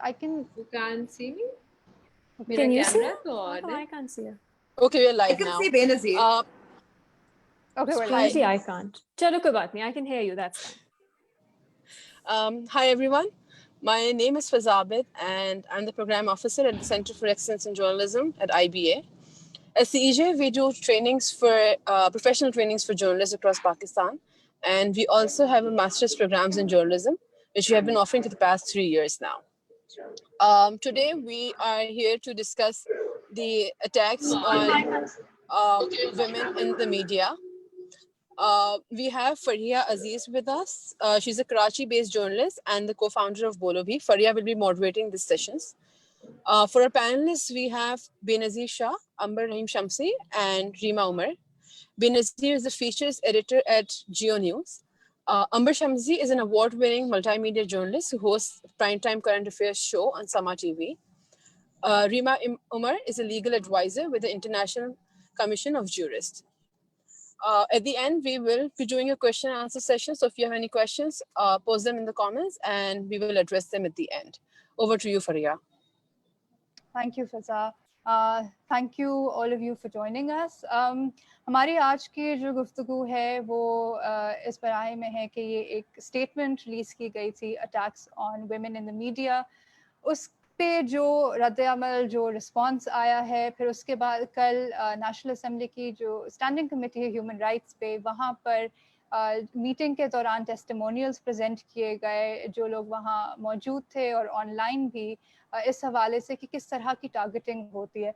I can. You can't see me? Can you see? I can't see her. Okay, we're live I can now. see Benazir. Okay, we're Strangely, live. I can't. Chalo koi baat nahi. I can hear you. That's fine. Hi, everyone. My name is Fazabit, and I'm the Program Officer at the Center for Excellence in Journalism at IBA. At CEJ, we do trainings for professional trainings for journalists across Pakistan, and we also have a master's programs in journalism, which we have been offering for the past 3 years now. Today, we are here to discuss the attacks on women in the media. We have Faria Aziz with us. She's a Karachi-based journalist and the co-founder of Bolo Bhi. Faria will be moderating these sessions. For our panelists, we have Benazir Shah, Amber Rahim Shamsi, and Rima Umar. Benazir is the features editor at Geo News. Amber Shamsi is an award-winning multimedia journalist who hosts a primetime current affairs show on Sama TV. Rima Umar is a legal advisor with the International Commission of Jurists. At the end, we will be doing a question and answer session. So if you have any questions, post them in the comments and we will address them at the end. Over to you, Faria. Thank you, Faza. Thank you all of you for joining us. हमारी आज की जो गुफ्तगू है वो इस बारे में है कि ये एक स्टेटमेंट रिलीज़ की गई थी attacks on women in the media, उस पे जो रद्द-ए-अमल जो रिस्पांस आया है, फिर उसके बाद कल नेशनल असेंबली की जो स्टैंडिंग कमेटी है ह्यूमन राइट्स पे, वहाँ पर मीटिंग के दौरान टेस्टिमोनियल्स प्रेजेंट किए गए, जो लोग वहाँ मौजूद थे और ऑनलाइन भी, इस हवाले से कि किस तरह की टारगेटिंग होती है।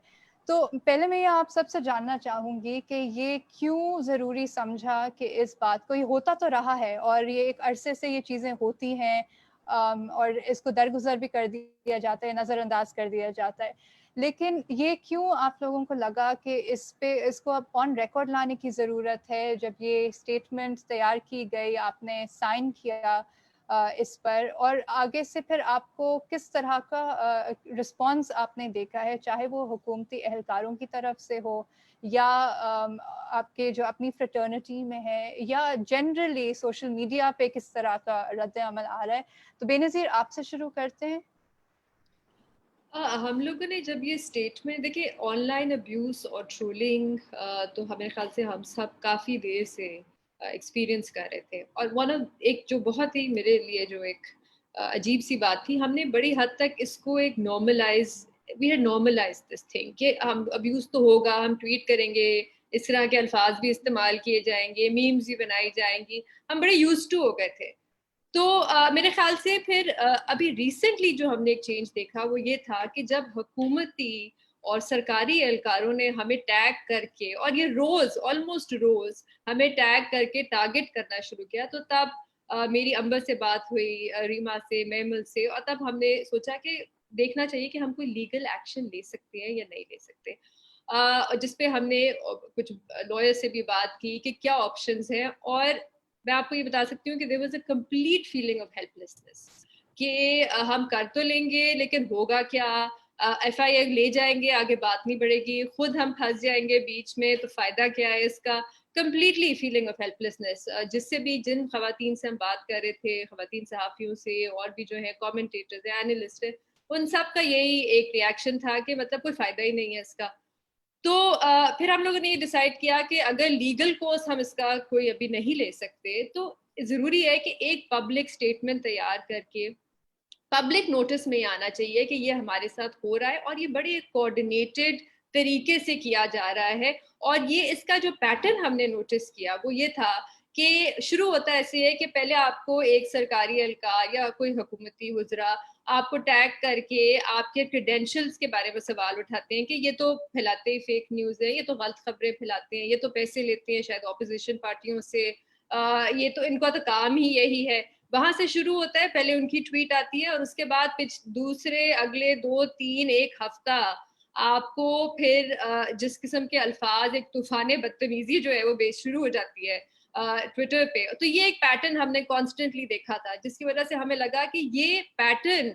तो पहले मैं ये आप सबसे जानना चाहूँगी कि ये क्यों ज़रूरी समझा कि इस बात को, ये होता तो रहा है और ये एक अरसे से ये चीज़ें होती हैं और इसको दरगुजर भी कर दिया जाता है, नज़रअंदाज कर दिया जाता है, लेकिन ये क्यों आप लोगों को लगा कि इसको अब ऑन रिकॉर्ड लाने की ज़रूरत है? जब ये स्टेटमेंट तैयार की गई, आपने साइन किया इस पर, और आगे से फिर आपको किस तरह का रिस्पांस आपने देखा है, चाहे वो हुकूमती एहलकारों की तरफ से हो या आपके जो अपनी फ्रेटर्निटी में है या जनरली सोशल मीडिया पे किस तरह का रद्द अमल आ रहा है? तो बेनज़ीर आपसे शुरू करते हैं। हम लोगों ने जब ये स्टेटमेंट, देखिए ऑनलाइन अब्यूज़ और ट्रोलिंग तो हमें ख्याल से हम सब काफ़ी देर से एक्सपीरियंस कर रहे थे, और एक जो बहुत ही मेरे लिए जो एक अजीब सी बात थी, हमने बड़ी हद तक इसको एक we had normalise this thing कि हम अब्यूज़ तो होगा, हम ट्वीट करेंगे, इस तरह के अल्फाज भी इस्तेमाल किए जाएंगे, मीम्स भी बनाई जाएंगी, हम बड़े यूज्ड टू हो गए थे। तो मेरे ख्याल से फिर अभी रिसेंटली जो हमने एक चेंज देखा वो ये था कि जब हुकूमती और सरकारी एहलकारों ने हमें टैग करके, और ये ऑलमोस्ट रोज हमें टैग करके टारगेट करना शुरू किया, तो तब मेरी अंबर से बात हुई, रीमा से, मैमल से, और तब हमने सोचा कि देखना चाहिए कि हम कोई लीगल एक्शन ले सकते हैं या नहीं ले सकते, जिसपे हमने कुछ लॉयर से भी बात की कि क्या ऑप्शंस हैं। और मैं आपको ये बता सकती हूँ कि there was a complete feeling of helplessness कि हम कर तो लेंगे लेकिन होगा क्या, FIR ले जाएंगे, आगे बात नहीं बढ़ेगी, खुद हम फंस जाएंगे बीच में, तो फ़ायदा क्या है इसका। कंप्लीटली फीलिंग ऑफ हेल्पलेसनेस, जिससे भी जिन ख़वातीन से हम बात कर रहे थे, ख़वातीन सहाफ़ियों से और भी जो है कमेंटेटर्स हैं, एनालिस्ट हैं, उन सब का यही एक रिएक्शन था कि मतलब कोई फ़ायदा ही नहीं है इसका। तो फिर हम लोगों ने ये डिसाइड किया कि अगर लीगल कोर्स हम इसका कोई अभी नहीं ले सकते, तो ज़रूरी है कि एक पब्लिक स्टेटमेंट तैयार करके पब्लिक नोटिस में आना चाहिए कि ये हमारे साथ हो रहा है और ये बड़े कोऑर्डिनेटेड तरीके से किया जा रहा है। और ये इसका जो पैटर्न हमने नोटिस किया वो ये था कि शुरू होता ऐसे है कि पहले आपको एक सरकारी एहलकार या कोई हुकूमती वज़रा आपको टैग करके आपके क्रेडेंशियल्स के बारे में सवाल उठाते हैं कि ये तो फैलाते ही फेक न्यूज़ है, ये तो गलत खबरें फैलाते हैं, ये तो पैसे लेते हैं शायद ऑपोजिशन पार्टियों से, ये तो इनका तो काम ही यही है। वहां से शुरू होता है, पहले उनकी ट्वीट आती है और उसके बाद दूसरे अगले 2-3 एक हफ्ता आपको फिर जिस किस्म के अल्फाज, एक तूफान बदतमीजी जो है वो शुरू हो जाती है ट्विटर पे। तो ये एक पैटर्न हमने कॉन्स्टेंटली देखा था, जिसकी वजह से हमें लगा कि ये पैटर्न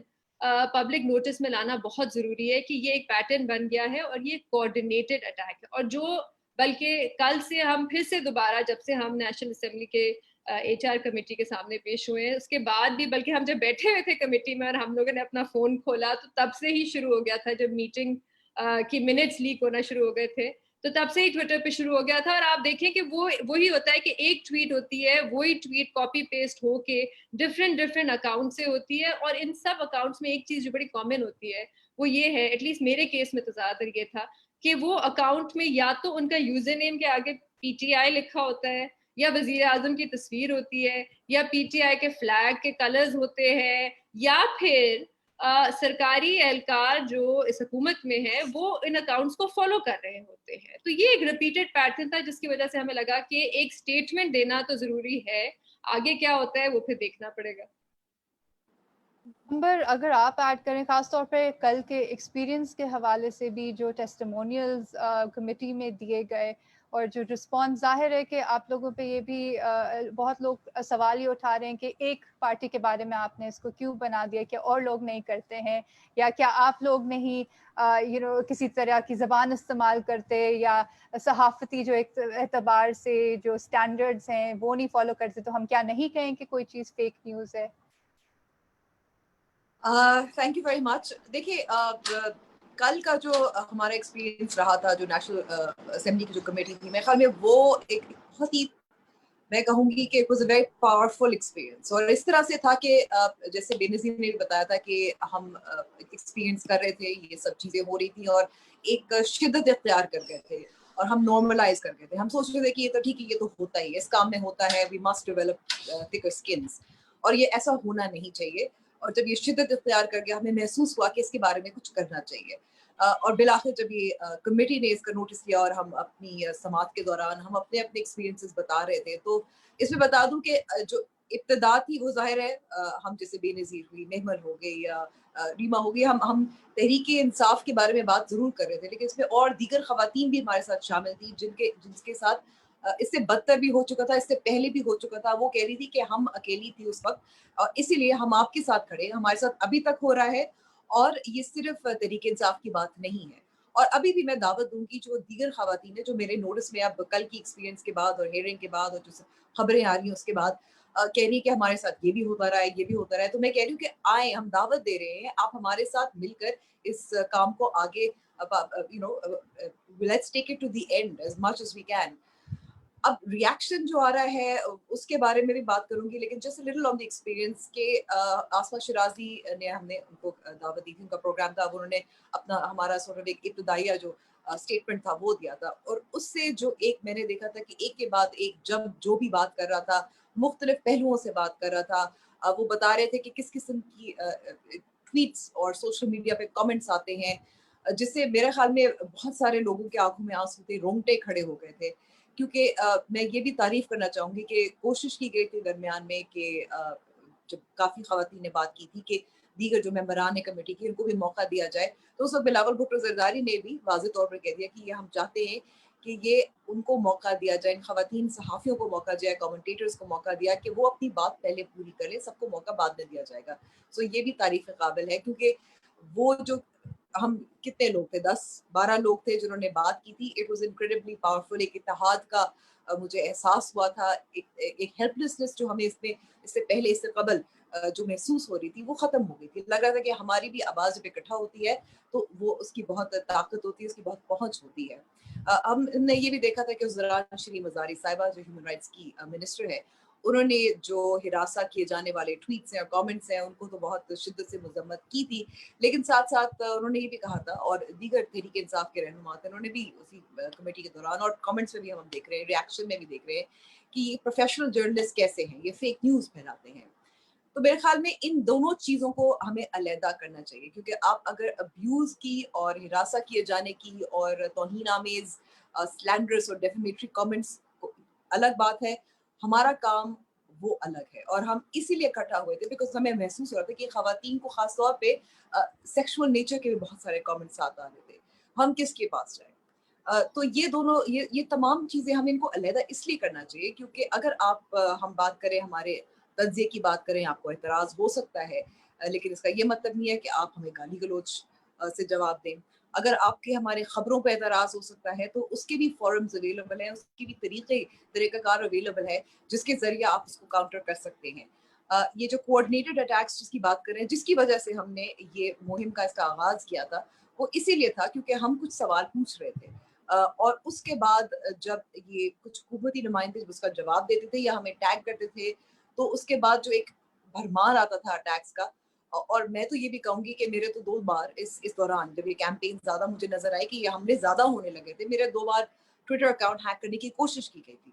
पब्लिक नोटिस में लाना बहुत ज़रूरी है कि ये एक पैटर्न बन गया है और ये कोऑर्डिनेटेड अटैक है। और जो बल्कि कल से हम फिर से दोबारा, जब से हम नेशनल असेंबली के HR कमेटी के सामने पेश हुए हैं. उसके बाद भी, बल्कि हम जब बैठे हुए थे कमेटी में और हम लोगों ने अपना फ़ोन खोला तो तब से ही शुरू हो गया था, जब मीटिंग की मिनट्स लीक होना शुरू हो गए थे तो तब से ही ट्विटर पे शुरू हो गया था. और आप देखें कि वही होता है कि एक ट्वीट होती है, वही ट्वीट कॉपी पेस्ट होके डिफरेंट अकाउंट से होती है, और इन सब अकाउंट्स में एक चीज़ जो बड़ी कॉमन होती है वो ये है, एटलीस्ट मेरे केस में तो ज़्यादातर ये था कि वो अकाउंट में या तो उनका यूजर नेम के आगे PTI लिखा होता है, या वजीर आजम की तस्वीर होती है, या PTI के फ्लैग के कलर्स होते हैं, या फिर सरकारी एहलकार जो इस हुकूमत में है वो इन अकाउंट्स को फॉलो कर रहे होते हैं. तो ये एक रिपीटेड पैटर्न था जिसकी वजह से हमें लगा कि एक स्टेटमेंट देना तो जरूरी है, आगे क्या होता है वो फिर देखना पड़ेगा. अंबर, अगर आप ऐड करें खास तौर पे कल के एक्सपीरियंस के हवाले से भी जो टेस्टिमोनियल्स कमेटी में दिए गए और जो रिस्पॉन्स, जाहिर है कि आप लोगों पे ये भी बहुत लोग सवाल ये उठा रहे हैं कि एक पार्टी के बारे में आपने इसको क्यों बना दिया, कि और लोग नहीं करते हैं, या क्या आप लोग नहीं किसी तरह की ज़बान इस्तेमाल करते, या सहाफ़ती जो एक एतबार से जो स्टैंडर्ड्स हैं वो नहीं फॉलो करते, तो हम क्या नहीं कहें कि कोई चीज़ फेक न्यूज़ है? Thank you very much. देखिए, कल का जो हमारा एक्सपीरियंस रहा था, जो नेशनल असेंबली की जो कमेटी थी, मेरे ख्याल में वो एक बहुत ही, मैं कहूँगी कि it was a very powerful experience. और इस तरह से था कि जैसे बेनज़ीर ने भी बताया था कि हम एक्सपीरियंस कर रहे थे, ये सब चीज़ें हो रही थी और एक शिद्दत इख्तियार कर गए थे और हम नॉर्मलाइज कर गए थे. हम सोच रहे थे कि ये तो ठीक है, ये तो होता ही है, इस काम में होता है, we must develop thicker skins, और ये ऐसा होना नहीं चाहिए. और जब ये शिद्दत इख्तियार कर गया, हमें महसूस हुआ कि इसके बारे में कुछ करना चाहिए. और बिलाखिर जब ये कमेटी ने इसका नोटिस लिया और हम अपनी समात के दौरान हम अपने अपने एक्सपीरियंसेस बता रहे थे, तो इसमें बता दूं कि जो इब्तिदा थी वो जाहिर है, हम जैसे बेनज़ीर हुई, मेहमल हो गई या रीमा हो गई, हम तहरीक इंसाफ के बारे में बात जरूर कर रहे थे, लेकिन इसमें और दीगर खवातीन भी हमारे साथ शामिल थी जिनके साथ इससे बदतर भी हो चुका था, इससे पहले भी हो चुका था. वो कह रही थी कि हम अकेली थी उस वक्त, और इसीलिए हम आपके साथ खड़े हैं, हमारे साथ अभी तक हो रहा है. और ये सिर्फ तहरीक इंसाफ की बात नहीं है. और अभी भी मैं दावत दूंगी जो दीगर खवातीन है जो मेरे नोटिस में अब कल की एक्सपीरियंस के बाद और हियरिंग के बाद और जो खबरें आ रही हैं उसके बाद कह रही है कि हमारे साथ ये भी होता रहा है, ये भी होता रहा है. तो मैं कह रही हूँ कि आए, हम दावत दे रहे हैं, आप हमारे साथ मिलकर इस काम को आगे, let's take it to the end as much as we can. अब रिएक्शन जो आ रहा है उसके बारे में भी बात करूंगी, लेकिन just little on the experience के आसमा शिराजी ने, हमने उनको दावत दी थी, उनका प्रोग्राम था, उन्होंने अपना हमारा सॉर्ट ऑफ एक इब्तिदाइया जो स्टेटमेंट था वो दिया था. और उससे जो एक मैंने देखा था कि एक के बाद एक जब जो भी बात कर रहा था, मुख्तलिफ पहलुओं से बात कर रहा था, वो बता रहे थे कि किस किस्म की ट्वीट्स और सोशल मीडिया पे कमेंट्स आते हैं, जिससे मेरे ख्याल में बहुत सारे लोगों के आंखों में आंसू थे, रोंगटे खड़े हो गए थे. क्योंकि मैं ये भी तारीफ करना चाहूँगी कि कोशिश की गई थी दरमियान में कि जब काफ़ी ख़वातीन ने बात की थी कि दीगर जो मेंबरान कमेटी की उनको भी मौका दिया जाए, तो उस वक्त बिलावल भुट्टो जरदारी ने भी वाज़ेह तौर पर कह दिया कि ये हम चाहते हैं कि ये उनको मौका दिया जाए, इन ख़वातीन सहाफ़ियों को मौका दिया, कमेंटेटर्स को मौका दिया कि वो अपनी बात पहले पूरी करें, सबको मौका बाद में दिया जाएगा. सो ये भी तारीफ़ काबिल है, क्योंकि वो जो हम कितने लोग थे, 10-12 लोग थे जिन्होंने बात की थी. It was incredibly powerful. एक इत्तेहाद का मुझे एहसास हुआ था, एक हेल्पलेसनेस जो हमें इससे पहले, इससे कबल जो महसूस हो रही थी वो खत्म हो गई थी. लग रहा था कि हमारी भी आवाज़ जब इकट्ठा होती है तो वो उसकी बहुत ताकत होती है, उसकी बहुत पहुंच होती है. हमने ये भी देखा था कि उस दौरान श्री मज़ारी साहिबा जो ह्यूमन राइट्स की मिनिस्टर है, उन्होंने जो हिरासा किए जाने वाले ट्वीट्स हैं और कमेंट्स हैं उनको तो बहुत शिद्दत से मजम्मत की थी, लेकिन साथ साथ उन्होंने ये भी कहा था, और दीगर तहरीक इंसाफ के रहनुमा थे, उन्होंने भी उसी कमेटी के दौरान और कमेंट्स में भी हम देख रहे हैं, रिएक्शन में भी देख रहे हैं कि ये प्रोफेशनल जर्नलिस्ट कैसे हैं, ये फेक न्यूज़ फैलाते हैं. तो मेरे ख्याल में इन दोनों चीज़ों को हमें अलहदा करना चाहिए, क्योंकि आप अगर अब्यूज़ की और हिरासा किए जाने की और तौहीन आमेज़ स्लैंडरस और डेफेमेटरी कमेंट्स अलग बात है, हमारा काम वो अलग है. और हम इसीलिए इकट्ठा हुए थे बिकॉज हमें महसूस हो रहा था कि खवातीन को खास तौर पे सेक्सुअल नेचर के भी बहुत सारे कमेंट्स आते आ रहे थे, हम किसके पास जाए. तो ये दोनों, ये तमाम चीज़ें हमें इनको अलहदा इसलिए करना चाहिए क्योंकि अगर आप हम बात करें, हमारे तज्ज़िये की बात करें, आपको एतराज़ हो सकता है, लेकिन इसका ये मतलब नहीं है कि आप हमें गाली गलौज سے جواب دیں. اگر آپ کے ہمارے خبروں پہ اعتراض ہو سکتا ہے تو اس کے بھی فورمز اویلیبل ہیں, اس کی بھی طریقہ کار اویلیبل ہے جس کے ذریعے آپ اس کو کاؤنٹر کر سکتے ہیں. یہ جو کوآرڈینیٹڈ اٹیکس جس کی بات کریں, جس کی وجہ سے ہم نے یہ مہم کا اس کا آغاز کیا تھا, وہ اسی لیے تھا کیونکہ ہم کچھ سوال پوچھ رہے تھے, اور اس کے بعد جب یہ کچھ حکومتی نمائندے اس کا جواب دیتے تھے یا ہمیں ٹیگ کرتے تھے, تو اس کے بعد جو ایک بھرمار آتا تھا اٹیکس کا. اور میں تو یہ بھی کہوں گی کہ میرے تو 2 بار اس دوران جب یہ کیمپین زیادہ مجھے نظر آئی کہ یہ حملے زیادہ ہونے لگے تھے, میرے 2 بار ٹویٹر اکاؤنٹ ہیک کرنے کی کوشش کی گئی تھی,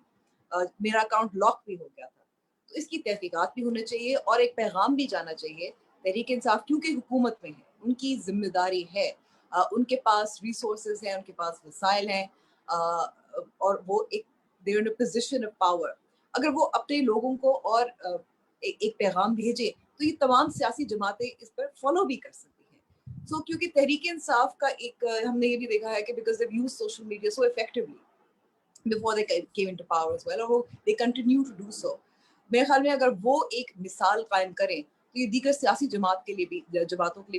میرا اکاؤنٹ لاک بھی ہو گیا تھا. تو اس کی تحقیقات بھی ہونا چاہیے اور ایک پیغام بھی جانا چاہیے. تحریک انصاف کیونکہ حکومت میں ہے, ان کی ذمہ داری ہے, ان کے پاس ریسورسز ہیں, ان کے پاس وسائل ہیں, اور وہ they're in a position of power. اگر وہ اپنے لوگوں کو اور ایک پیغام بھیجے تو یہ تمام سیاسی جماعتیں اس پر فالو بھی کر سکتی ہیں. سو کیونکہ تحریک انصاف کا ایک ہم نے یہ بھی دیکھا ہے کہ because they've used social media so effectively before they came into power as well, اور they continue to do so. میرے خیال میں اگر وہ ایک مثال قائم کریں تو یہ دیگر سیاسی جماعتوں کے لیے بھی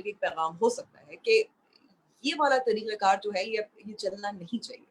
ایک پیغام ہو سکتا ہے کہ یہ والا طریقہ کار جو ہے یہ چلنا نہیں چاہیے.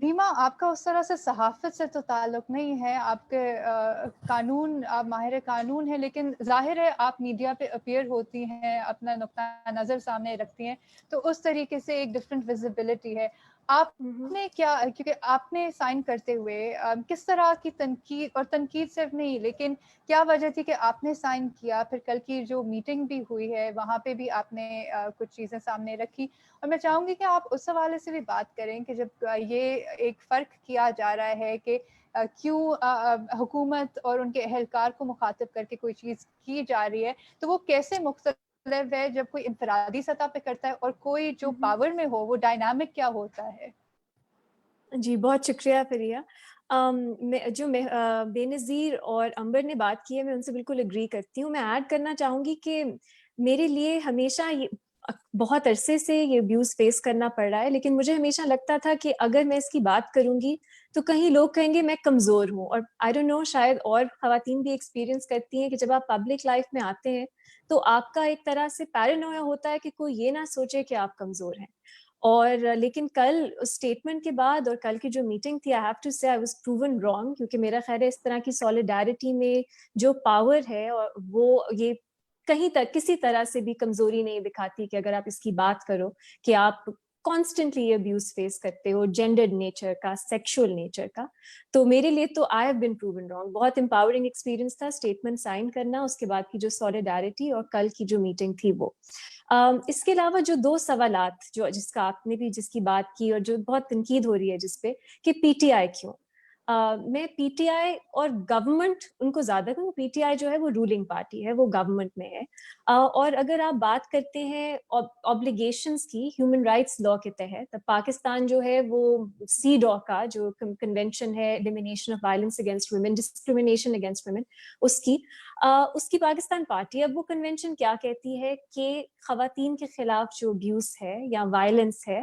ریما, آپ کا اس طرح سے صحافت سے تو تعلق نہیں ہے, آپ کے آپ ماہر قانون ہیں, لیکن ظاہر ہے آپ میڈیا پہ اپیئر ہوتی ہیں, اپنا نقطہ نظر سامنے رکھتی ہیں, تو اس طریقے سے ایک ڈفرینٹ ویزیبلٹی ہے. آپ نے کیا, کیونکہ آپ نے سائن کرتے ہوئے کس طرح کی تنقید, اور تنقید صرف نہیں لیکن کیا وجہ تھی کہ آپ نے سائن کیا, پھر کل کی جو میٹنگ بھی ہوئی ہے وہاں پہ بھی آپ نے کچھ چیزیں سامنے رکھی, اور میں چاہوں گی کہ آپ اس حوالے سے بھی بات کریں کہ جب یہ ایک فرق کیا جا رہا ہے کہ کیوں حکومت اور ان کے اہلکار کو مخاطب کر کے کوئی چیز کی جا رہی ہے, تو وہ کیسے مختلف ہے جب کوئی انفرادی سطح پہ کرتا ہے اور کوئی جو پاور میں ہو, وہ ڈائنامک کیا ہوتا ہے؟ جی بہت شکریہ فریہ. جو بے نظیر اور امبر نے بات کی ہے میں ان سے بالکل اگری کرتی ہوں. میں ایڈ کرنا چاہوں گی کہ میرے لیے ہمیشہ بہت عرصے سے یہ ابیوز فیس کرنا پڑ رہا ہے, لیکن مجھے ہمیشہ لگتا تھا کہ اگر میں اس کی بات کروں گی تو کہیں لوگ کہیں گے میں کمزور ہوں. اور آئی ڈونٹ نو, شاید اور خواتین بھی ایکسپیرینس کرتی ہیں کہ جب آپ پبلک لائف میں آتے ہیں تو آپ کا ایک طرح سے پیرانویا ہوتا ہے کہ کوئی یہ نہ سوچے کہ آپ کمزور ہیں. اور لیکن کل اسٹیٹمنٹ کے بعد اور کل کی جو میٹنگ تھی, آئی ہیو ٹو سے آئی واز پروون رانگ, کیونکہ میرا خیال ہے اس طرح کی سالیڈیرٹی میں جو پاور ہے اور وہ یہ کہیں تک کسی طرح سے بھی کمزوری نہیں دکھاتی کہ اگر آپ اس کی بات کرو کہ آپ کانسٹنٹلی یہ ابیوز فیس کرتے ہو, جینڈرڈ نیچر کا, سیکشول نیچر کا. تو میرے لیے تو I have been proven wrong. بہت امپاورنگ ایکسپیرینس تھا اسٹیٹمنٹ سائن کرنا, اس کے بعد کی جو سالیڈیرٹی اور کل کی جو میٹنگ تھی وہ. اس کے علاوہ جو 2 سوالات جس کا آپ نے بھی جس کی بات کی اور جو بہت تنقید ہو رہی ہے جس پہ کہ پی ٹی آئی کیوں, میں پی ٹی آئی اور گورنمنٹ ان کو زیادہ کہوں, پی ٹی آئی جو ہے وہ رولنگ پارٹی ہے, وہ گورنمنٹ میں ہے. اور اگر آپ بات کرتے ہیں آبلیگیشنز کی ہیومن رائٹس لا کے تحت, پاکستان جو ہے وہ سی ڈا کا جو کنونشن ہے elimination of violence against women, discrimination against women, اس کی پاکستان پارٹی. اب وہ کنونشن کیا کہتی ہے کہ خواتین کے خلاف جو ابیوز ہے یا وائلنس ہے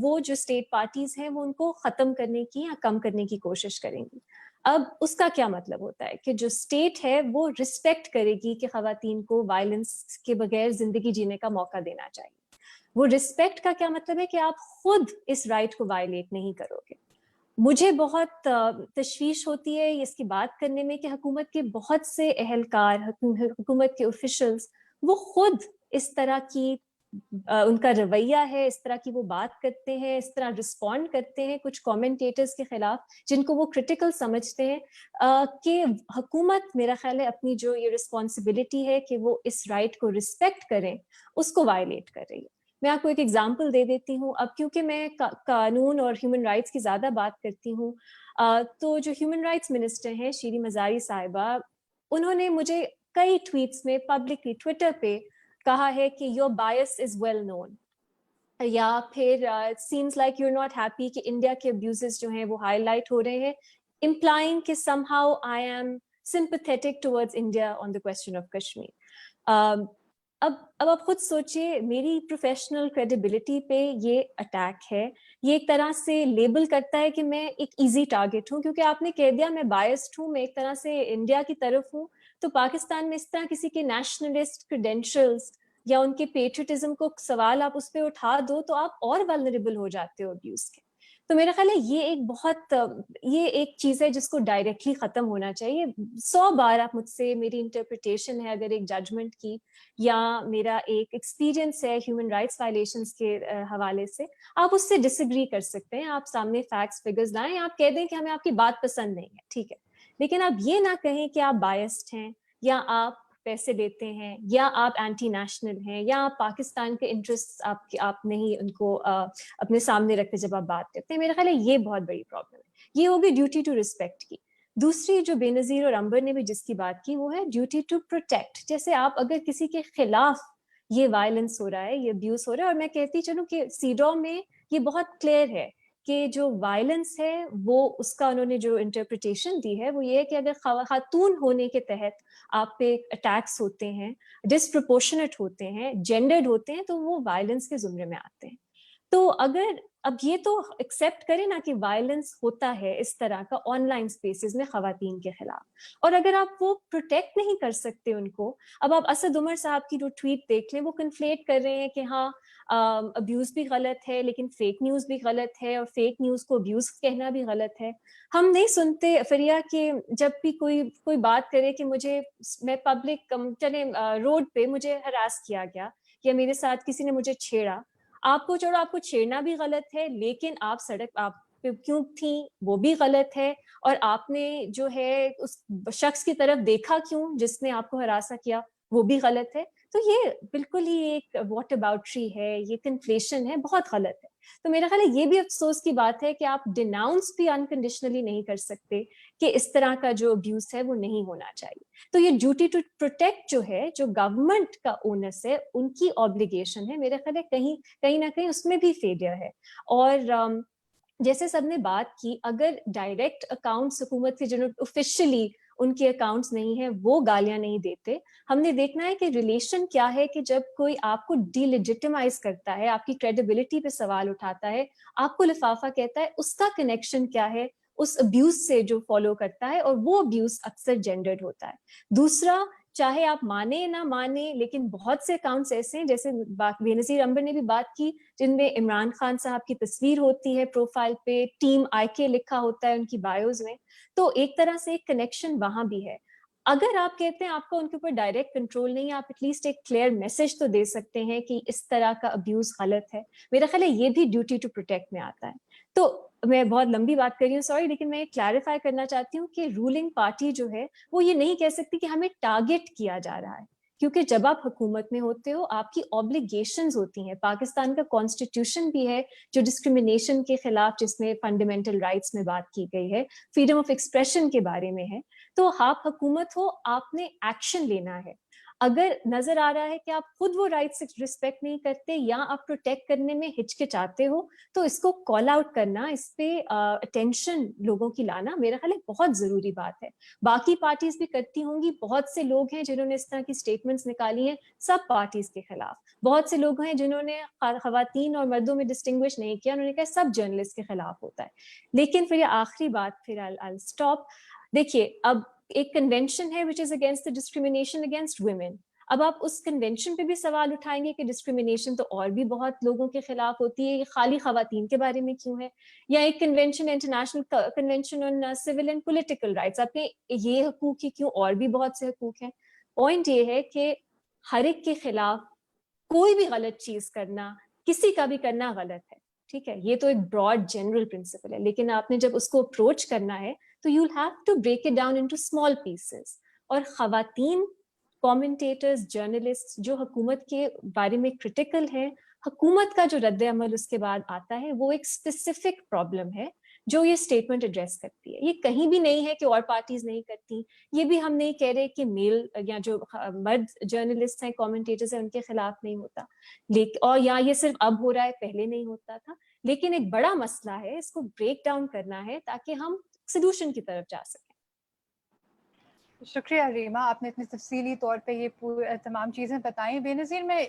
وہ جو اسٹیٹ پارٹیز ہیں وہ ان کو ختم کرنے کی یا کم کرنے کی کوشش کریں گی. اب اس کا کیا مطلب ہوتا ہے کہ جو اسٹیٹ ہے وہ رسپیکٹ کرے گی کہ خواتین کو وائلنس کے بغیر زندگی جینے کا موقع دینا چاہیے. وہ رسپیکٹ کا کیا مطلب ہے کہ آپ خود اس رائٹ کو وائلیٹ نہیں کرو گے. مجھے بہت تشویش ہوتی ہے اس کی بات کرنے میں کہ حکومت کے بہت سے اہلکار, حکومت کے آفیشلز, وہ خود اس طرح کی ان کا رویہ ہے, اس طرح کی وہ بات کرتے ہیں, اس طرح رسپونڈ کرتے ہیں کچھ کامنٹیٹرز کے خلاف جن کو وہ کرٹیکل سمجھتے ہیں, کہ حکومت میرا خیال ہے اپنی جو یہ رسپانسبلٹی ہے کہ وہ اس رائٹ کو رسپیکٹ کریں, اس کو وائلیٹ کر رہی ہے. میں آپ کو ایک ایگزامپل دے دیتی ہوں. اب کیونکہ میں قانون اور ہیومن رائٹس کی زیادہ بات کرتی ہوں, تو جو ہیومن رائٹس منسٹر ہیں شیریں مزاری صاحبہ, انہوں نے مجھے کئی ٹویٹس میں پبلکلی ٹویٹر پہ کہا ہے کہ your bias is well known, یا پھر seems like you are not happy کہ انڈیا کے ابیوزز جو ہیں وہ ہائی لائٹ ہو رہے ہیں, امپلائنگ کہ some how I am sympathetic towards India on the question of Kashmir. اب آپ خود سوچئے, میری پروفیشنل کریڈیبلٹی پہ یہ اٹیک ہے. یہ ایک طرح سے لیبل کرتا ہے کہ میں ایک ایزی ٹارگٹ ہوں, کیونکہ آپ نے کہہ دیا میں بائسڈ ہوں, میں ایک طرح سے انڈیا کی طرف ہوں. تو پاکستان میں اس طرح کسی کے نیشنلسٹ کریڈینشلز یا ان کے پیٹریٹزم کو سوال آپ اس پہ اٹھا دو تو آپ اور vulnerable ہو جاتے ہو ابیوز کے. تو میرا خیال ہے یہ ایک چیز ہے جس کو ڈائریکٹلی ختم ہونا چاہیے. 100 بار آپ مجھ سے میری انٹرپریٹیشن ہے اگر ایک ججمنٹ کی یا میرا ایک ایکسپیرینس ہے ہیومن رائٹس وائلیشنس کے حوالے سے, آپ اس سے ڈس ایگری کر سکتے ہیں, آپ سامنے فیکٹس فگرز لائیں, آپ کہہ دیں کہ ہمیں آپ کی بات پسند نہیں ہے, ٹھیک ہے, لیکن آپ یہ نہ کہیں کہ آپ بائسڈ ہیں یا آپ پیسے دیتے ہیں یا آپ اینٹی نیشنل ہیں یا آپ پاکستان کے انٹرسٹ آپ نہیں ان کو اپنے سامنے رکھتے جب آپ بات کرتے ہیں. میرا خیال ہے یہ بہت بڑی پرابلم ہے. یہ ہوگی ڈیوٹی ٹو ریسپیکٹ کی. دوسری جو بے نظیر اور امبر نے بھی جس کی بات کی وہ ہے ڈیوٹی ٹو پروٹیکٹ. جیسے آپ اگر کسی کے خلاف یہ وائلنس ہو رہا ہے, یہ ابیوز ہو رہا ہے, اور میں کہتی چلوں کہ سیڈو میں یہ بہت کلیئر ہے کہ جو وائلنس ہے وہ اس کا انہوں نے جو انٹرپریٹیشن دی ہے وہ یہ ہے کہ اگر خاتون ہونے کے تحت آپ پہ اٹیکس ہوتے ہیں, ڈسپروپورشنٹ ہوتے ہیں, جینڈرڈ ہوتے ہیں, تو وہ وائلنس کے زمرے میں آتے ہیں. تو اگر اب یہ تو ایکسیپٹ کریں نا کہ وائلنس ہوتا ہے اس طرح کا آن لائن اسپیسز میں خواتین کے خلاف, اور اگر آپ وہ پروٹیکٹ نہیں کر سکتے ان کو, اب آپ اسد عمر صاحب کی جو ٹویٹ دیکھ لیں, وہ کنفلیٹ کر رہے ہیں کہ ہاں ابیوز بھی غلط ہے لیکن فیک نیوز بھی غلط ہے, اور فیک نیوز کو ابیوز کہنا بھی غلط ہے. ہم نہیں سنتے فریہ کہ جب بھی کوئی بات کرے کہ میں پبلک چلے روڈ پہ مجھے ہراس کیا گیا یا میرے ساتھ کسی نے مجھے چھیڑا, آپ کو چھوڑو, آپ کو چھیڑنا بھی غلط ہے, لیکن آپ سڑک آپ کیوں تھیں وہ بھی غلط ہے, اور آپ نے جو ہے اس شخص کی طرف دیکھا کیوں جس نے آپ کو ہراساں کیا وہ بھی غلط ہے. تو یہ بالکل ہی ایک واٹ اباؤٹری ہے, یہ کنفلیشن ہے, بہت غلط ہے. تو میرا خیال ہے یہ بھی افسوس کی بات ہے کہ آپ ڈیناؤنس بھی انکنڈیشنلی نہیں کر سکتے کہ اس طرح کا جو ابیوز ہے وہ نہیں ہونا چاہیے. تو یہ ڈیوٹی ٹو پروٹیکٹ جو ہے, جو گورنمنٹ کا اونس ہے, ان کی آبلیگیشن ہے, میرا خیال ہے کہیں نہ کہیں اس میں بھی فیلئر ہے. اور جیسے سب نے بات کی, اگر ڈائریکٹ اکاؤنٹس حکومت کے جنہوں آفیشلی ان کے اکاؤنٹس نہیں ہیں وہ گالیاں نہیں دیتے, ہم نے دیکھنا ہے کہ ریلیشن کیا ہے کہ جب کوئی آپ کو ڈی لیجیٹمائز کرتا ہے, آپ کی کریڈیبلٹی پہ سوال اٹھاتا ہے, آپ کو لفافہ کہتا ہے, اس کا کنیکشن کیا ہے اس ابیوز سے جو فالو کرتا ہے, اور وہ ابیوز اکثر جینڈرڈ ہوتا ہے. دوسرا, چاہے آپ مانے نہ مانے, لیکن بہت سے اکاؤنٹس ایسے ہیں, جیسے بے نظیر امبر نے بھی بات کی, جن میں عمران خان صاحب کی تصویر ہوتی ہے پروفائل پہ, ٹیم آئی کے لکھا ہوتا ہے ان کی بایوز میں, تو ایک طرح سے ایک کنیکشن وہاں بھی ہے. اگر آپ کہتے ہیں آپ کو ان کے اوپر ڈائریکٹ کنٹرول نہیں ہے, آپ ایٹ لیسٹ ایک کلیئر میسج تو دے سکتے ہیں کہ اس طرح کا ابیوز غلط ہے. میرا خیال ہے یہ بھی ڈیوٹی ٹو پروٹیکٹ میں آتا ہے. تو میں بہت لمبی بات کر رہی ہوں, سوری, لیکن میں کلیریفائی کرنا چاہتی ہوں کہ رولنگ پارٹی جو ہے وہ یہ نہیں کہہ سکتی کہ ہمیں ٹارگٹ کیا جا رہا ہے, کیونکہ جب آپ حکومت میں ہوتے ہو آپ کی آبلیگیشنز ہوتی ہیں. پاکستان کا کانسٹیٹیوشن بھی ہے جو ڈسکریمنیشن کے خلاف, جس میں فنڈامنٹل رائٹس میں بات کی گئی ہے, فریڈم آف ایکسپریشن کے بارے میں ہے. تو آپ حکومت ہو, آپ نے ایکشن لینا ہے. اگر نظر آ رہا ہے کہ آپ خود وہ رائٹس ریسپیکٹ نہیں کرتے یا آپ پروٹیکٹ کرنے میں ہچکچاتے ہو, تو اس کو کال آؤٹ کرنا, اس پہ اٹینشن لوگوں کی لانا میرا خیال ہے بہت ضروری بات ہے. باقی پارٹیز بھی کرتی ہوں گی, بہت سے لوگ ہیں جنہوں نے اس طرح کی اسٹیٹمنٹس نکالی ہیں سب پارٹیز کے خلاف, بہت سے لوگ ہیں جنہوں نے خواتین اور مردوں میں ڈسٹنگوش نہیں کیا, انہوں نے کہا سب جرنلسٹ کے خلاف ہوتا ہے. لیکن پھر یہ آخری بات, پھر I'll stop. دیکھیے, اب ایک کنونشن ہے which is against the discrimination against women. اب آپ اس کنونشن پہ بھی سوال اٹھائیں گے کہ ڈسکریمنیشن تو اور بھی بہت لوگوں کے خلاف ہوتی ہے, یہ خالی خواتین کے بارے میں کیوں ہے؟ یا ایک convention, international convention on civil and political rights, آپ کے یہ حقوق ہی کیوں, اور بھی بہت سے حقوق ہیں. پوائنٹ یہ ہے کہ ہر ایک کے خلاف کوئی بھی غلط چیز کرنا, کسی کا بھی کرنا غلط ہے, ٹھیک ہے, یہ تو ایک براڈ جنرل پرنسپل ہے, لیکن آپ نے جب اس کو اپروچ کرنا ہے تو you have to break it down into small pieces. اور خواتین کامنٹیٹرز, جرنلسٹ جو حکومت کے بارے میں کرٹیکل ہیں, حکومت کا جو رد عمل اس کے بعد آتا ہے وہ ایک اسپیسیفک پرابلم ہے جو یہ اسٹیٹمنٹ ایڈریس کرتی ہے. یہ کہیں بھی نہیں ہے کہ اور پارٹیز نہیں کرتی, یہ بھی ہم نہیں کہہ رہے کہ میل یا جو مرد جرنلسٹ ہیں, کامنٹیٹرز ہیں, ان کے خلاف نہیں ہوتا, اور یا یہ صرف اب ہو رہا ہے, پہلے نہیں ہوتا تھا. لیکن ایک بڑا مسئلہ ہے, اس کو بریک ڈاؤن کرنا ہے تاکہ ہم سولوشن کی طرف جا سکیں. شکریہ ریما, آپ نے اتنی تفصیلی طور پہ یہ تمام چیزیں بتائیں. بے نظیر, میں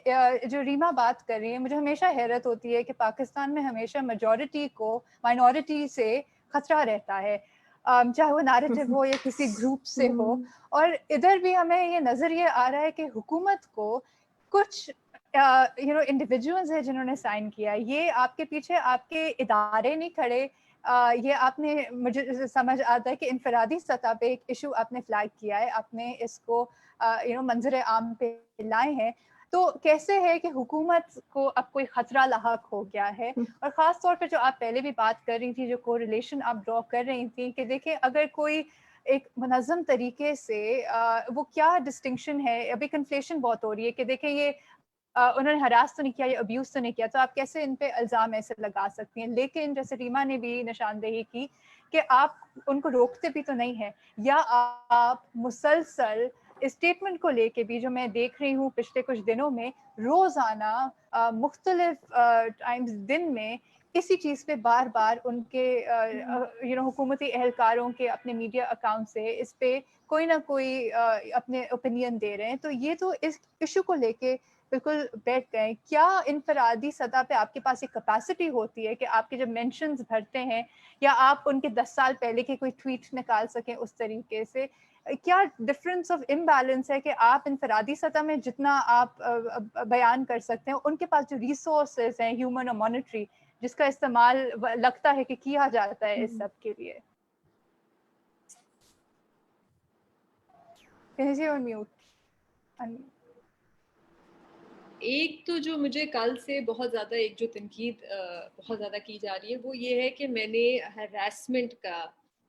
جو ریما بات کر رہی ہے, مجھے ہمیشہ حیرت ہوتی ہے کہ پاکستان میں ہمیشہ میجورٹی کو مائنورٹی سے خطرہ رہتا ہے, چاہے وہ نیریٹو ہو یا کسی گروپ سے ہو. اور ادھر بھی ہمیں یہ نظر یہ آ رہا ہے کہ حکومت کو کچھ इंडिविजुअल्स है जिन्होंने साइन किया, ये आपके पीछे आपके इदारे नहीं खड़े, ये आपने, मुझे समझ आता है कि इनफरादी सतह पे एक इशू आपने फ्लैग किया है, आपने इसको मंजर आम पे लाए हैं, तो कैसे है कि हुकूमत को अब कोई खतरा लाहक हो गया है, और ख़ास तौर पे जो आप पहले भी बात कर रही थी, जो कोरिलेशन आप ड्रॉ कर रही थी कि देखिए अगर कोई एक मुनज़्ज़म तरीके से वो क्या डिस्टिंक्शन है, अभी कन्फ्लेशन बहुत हो रही है कि देखें ये उन्होंने हरास तो नहीं किया, ये अब्यूज़ तो नहीं किया, तो आप कैसे इन पे इल्ज़ाम ऐसे लगा सकती हैं। लेकिन जैसे रीमा ने भी निशानदेही की कि आप उनको रोकते भी तो नहीं हैं, या आप मुसलसल स्टेटमेंट को लेके भी, जो मैं देख रही हूँ पिछले कुछ दिनों में, रोज़ाना मुख्तलिफ टाइम्स दिन में इसी चीज़ पे बार बार उनके हुकूमती एहलकारों के अपने मीडिया अकाउंट से इस पे कोई ना कोई अपने ओपिनियन दे रहे हैं, तो ये तो इस इशू को लेके बिल्कुल बैठ गए। क्या इनफरादी सतह पे आपके पास एक कैपेसिटी होती है कि आपके जब मेंशंस भरते हैं या आप उनके 10 साल पहले के कोई ट्वीट निकाल सकें उस तरीके से, क्या डिफरेंस ऑफ इम्बैलेंस है कि आप इनफरादी सतह में जितना आप बयान कर सकते हैं, उनके पास जो रिसोर्सेज हैं ह्यूमन और मॉनेटरी, जिसका इस्तेमाल लगता है कि किया जाता है इस सब के लिए? एक तो जो मुझे कल से बहुत ज़्यादा एक जो तनकीद बहुत ज़्यादा की जा रही है वो ये है कि मैंने हरासमेंट का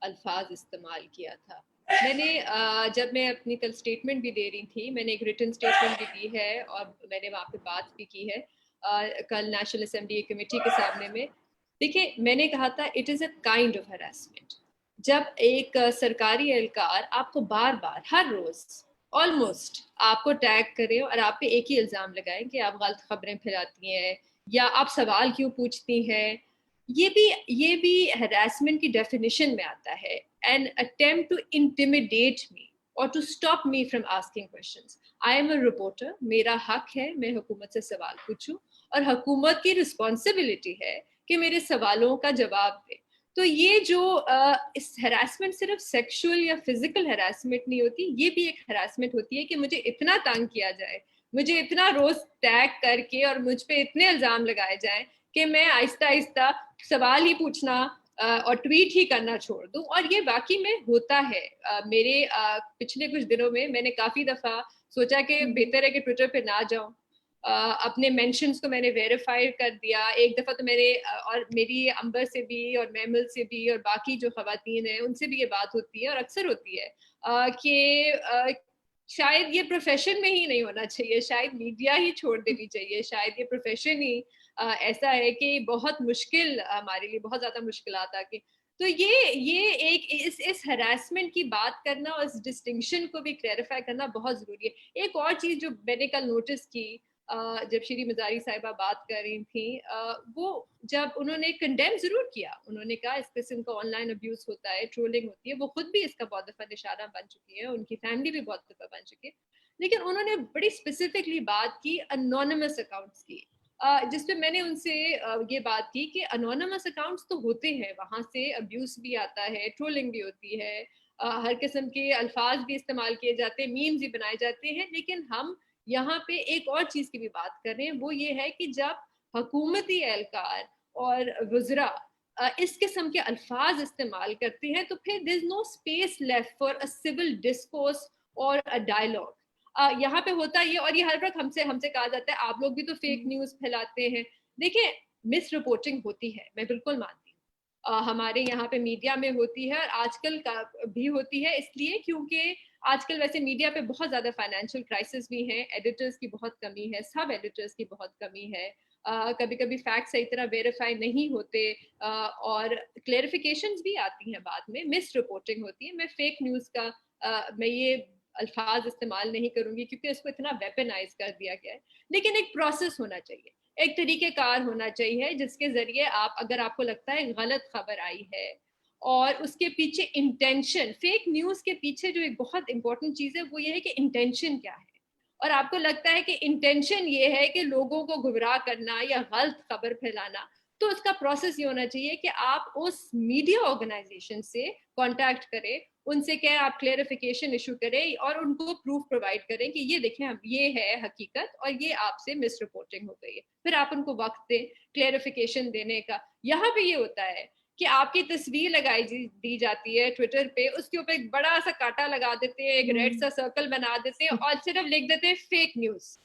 अल्फाज इस्तेमाल किया था। मैंने जब मैं अपनी कल स्टेटमेंट भी दे रही थी, मैंने एक रिटन स्टेटमेंट भी दी है और मैंने वहाँ पे बात भी की है कल नेशनल असेंबली कमेटी के सामने में। देखिए, मैंने कहा था it is a kind of harassment. जब एक सरकारी एहलकार आपको बार बार हर रोज़ ऑलमोस्ट आपको टैग करें और आप पे एक ही इल्ज़ाम लगाएं कि आप गलत खबरें फैलाती हैं या आप सवाल क्यों पूछती हैं, ये भी हरासमेंट की डेफिनेशन में आता है। An attempt to intimidate me और to stop me from asking questions. I am a reporter, मेरा हक है मैं हुकूमत से सवाल पूछूं और हुकूमत की रिस्पॉन्सिबिलिटी है कि मेरे सवालों का जवाब दे। तो ये जो इस हरासमेंट सिर्फ सेक्सुअल या फिजिकल हरासमेंट नहीं होती, ये भी एक हरासमेंट होती है कि मुझे इतना तंग किया जाए, मुझे इतना रोज टैग करके और मुझ पे इतने इल्जाम लगाए जाएं कि मैं आहिस्ता आहिस्ता सवाल ही पूछना और ट्वीट ही करना छोड़ दूं। और ये वाकई में होता है। मेरे पिछले कुछ दिनों में मैंने काफी दफा सोचा कि बेहतर है कि ट्विटर पे ना जाऊं। अपने मेंशंस को मैंने वेरीफाई कर दिया। एक दफा तो मैंने और मेरी अंबर से भी और मैमल से भी और बाकी जो खवातीन हैं उनसे भी ये बात होती है और अक्सर होती है कि शायद ये प्रोफेशन में ही नहीं होना चाहिए, शायद मीडिया ही छोड़ देनी चाहिए, शायद ये प्रोफेशन ही ऐसा है कि बहुत मुश्किल हमारे लिए बहुत ज्यादा मुश्किल आता कि तो ये एक इस हरासमेंट की बात करना और इस डिस्टिंक्शन को भी क्लैरिफाई करना बहुत जरूरी है। एक और चीज जो मैंने कल नोटिस की जब श्री मजारी साहिबा बात कर रही थी, वो जब उन्होंने कंडेम जरूर किया, उन्होंने कहा इस किस्म का ऑनलाइन अब्यूज होता है, ट्रोलिंग होती है, वो खुद भी इसका बहुत दफा निशाना बन चुकी है, उनकी फैमिली भी बहुत दफा बन चुकी है, लेकिन उन्होंने बड़ी स्पेसिफिकली बात की अनोनिमस अकाउंट्स की, जिसपे मैंने उनसे ये बात की कि अनोनिमस अकाउंट्स तो होते हैं, वहां से अब्यूज भी आता है, ट्रोलिंग भी होती है, हर किस्म के अल्फाज भी इस्तेमाल किए जाते हैं, मीम्स भी बनाए जाते हैं, लेकिन हम यहाँ पे एक और चीज की भी बात कर रहे हैं, वो ये है कि जब हुकूमती एहलकार और वज़रा इस किस्म के अल्फाज इस्तेमाल करते हैं तो फिर there is no space left for a civil discourse और अ डायलॉग। यहाँ पे होता है और ये हर वक्त हमसे कहा जाता है आप लोग भी तो फेक न्यूज फैलाते हैं। देखिए, मिस रिपोर्टिंग होती है, मैं बिल्कुल मानती हूँ, हमारे यहाँ पे मीडिया में होती है और आजकल का भी होती है, इसलिए क्योंकि आजकल वैसे मीडिया पे बहुत ज्यादा फाइनेंशियल क्राइसिस भी है, एडिटर्स की बहुत कमी है, सब एडिटर्स की बहुत कमी है, कभी कभी फैक्ट सही तरह वेरीफाई नहीं होते और क्लेरिफिकेशंस भी आती हैं बाद में, मिस रिपोर्टिंग होती है। मैं फेक न्यूज का मैं ये अल्फाज इस्तेमाल नहीं करूंगी क्योंकि उसको इतना वेपनाइज कर दिया गया है, लेकिन एक प्रोसेस होना चाहिए, एक तरीकेकार होना चाहिए जिसके जरिए आप, अगर आपको लगता है गलत खबर आई है और उसके पीछे इंटेंशन, फेक न्यूज के पीछे जो एक बहुत इंपॉर्टेंट चीज है वो ये है कि इंटेंशन क्या है, और आपको लगता है कि इंटेंशन ये है कि लोगों को गुमराह करना या गलत खबर फैलाना, तो उसका प्रोसेस ये होना चाहिए कि आप उस मीडिया ऑर्गेनाइजेशन से कांटेक्ट करें, उनसे कहें आप क्लेरिफिकेशन इशू करें और उनको प्रूफ प्रोवाइड करें कि ये देखें अब ये है हकीकत और ये आपसे मिस रिपोर्टिंग हो गई है, फिर आप उनको वक्त दें क्लेरिफिकेशन देने का। यहाँ पे ये होता है कि आपकी तस्वीर लगाई दी जाती है ट्विटर पे, उसके ऊपर एक बड़ा सा कांटा लगा देते हैं, एक रेड सा सर्कल बना देते हैं और सिर्फ लिख देते हैं फेक न्यूज।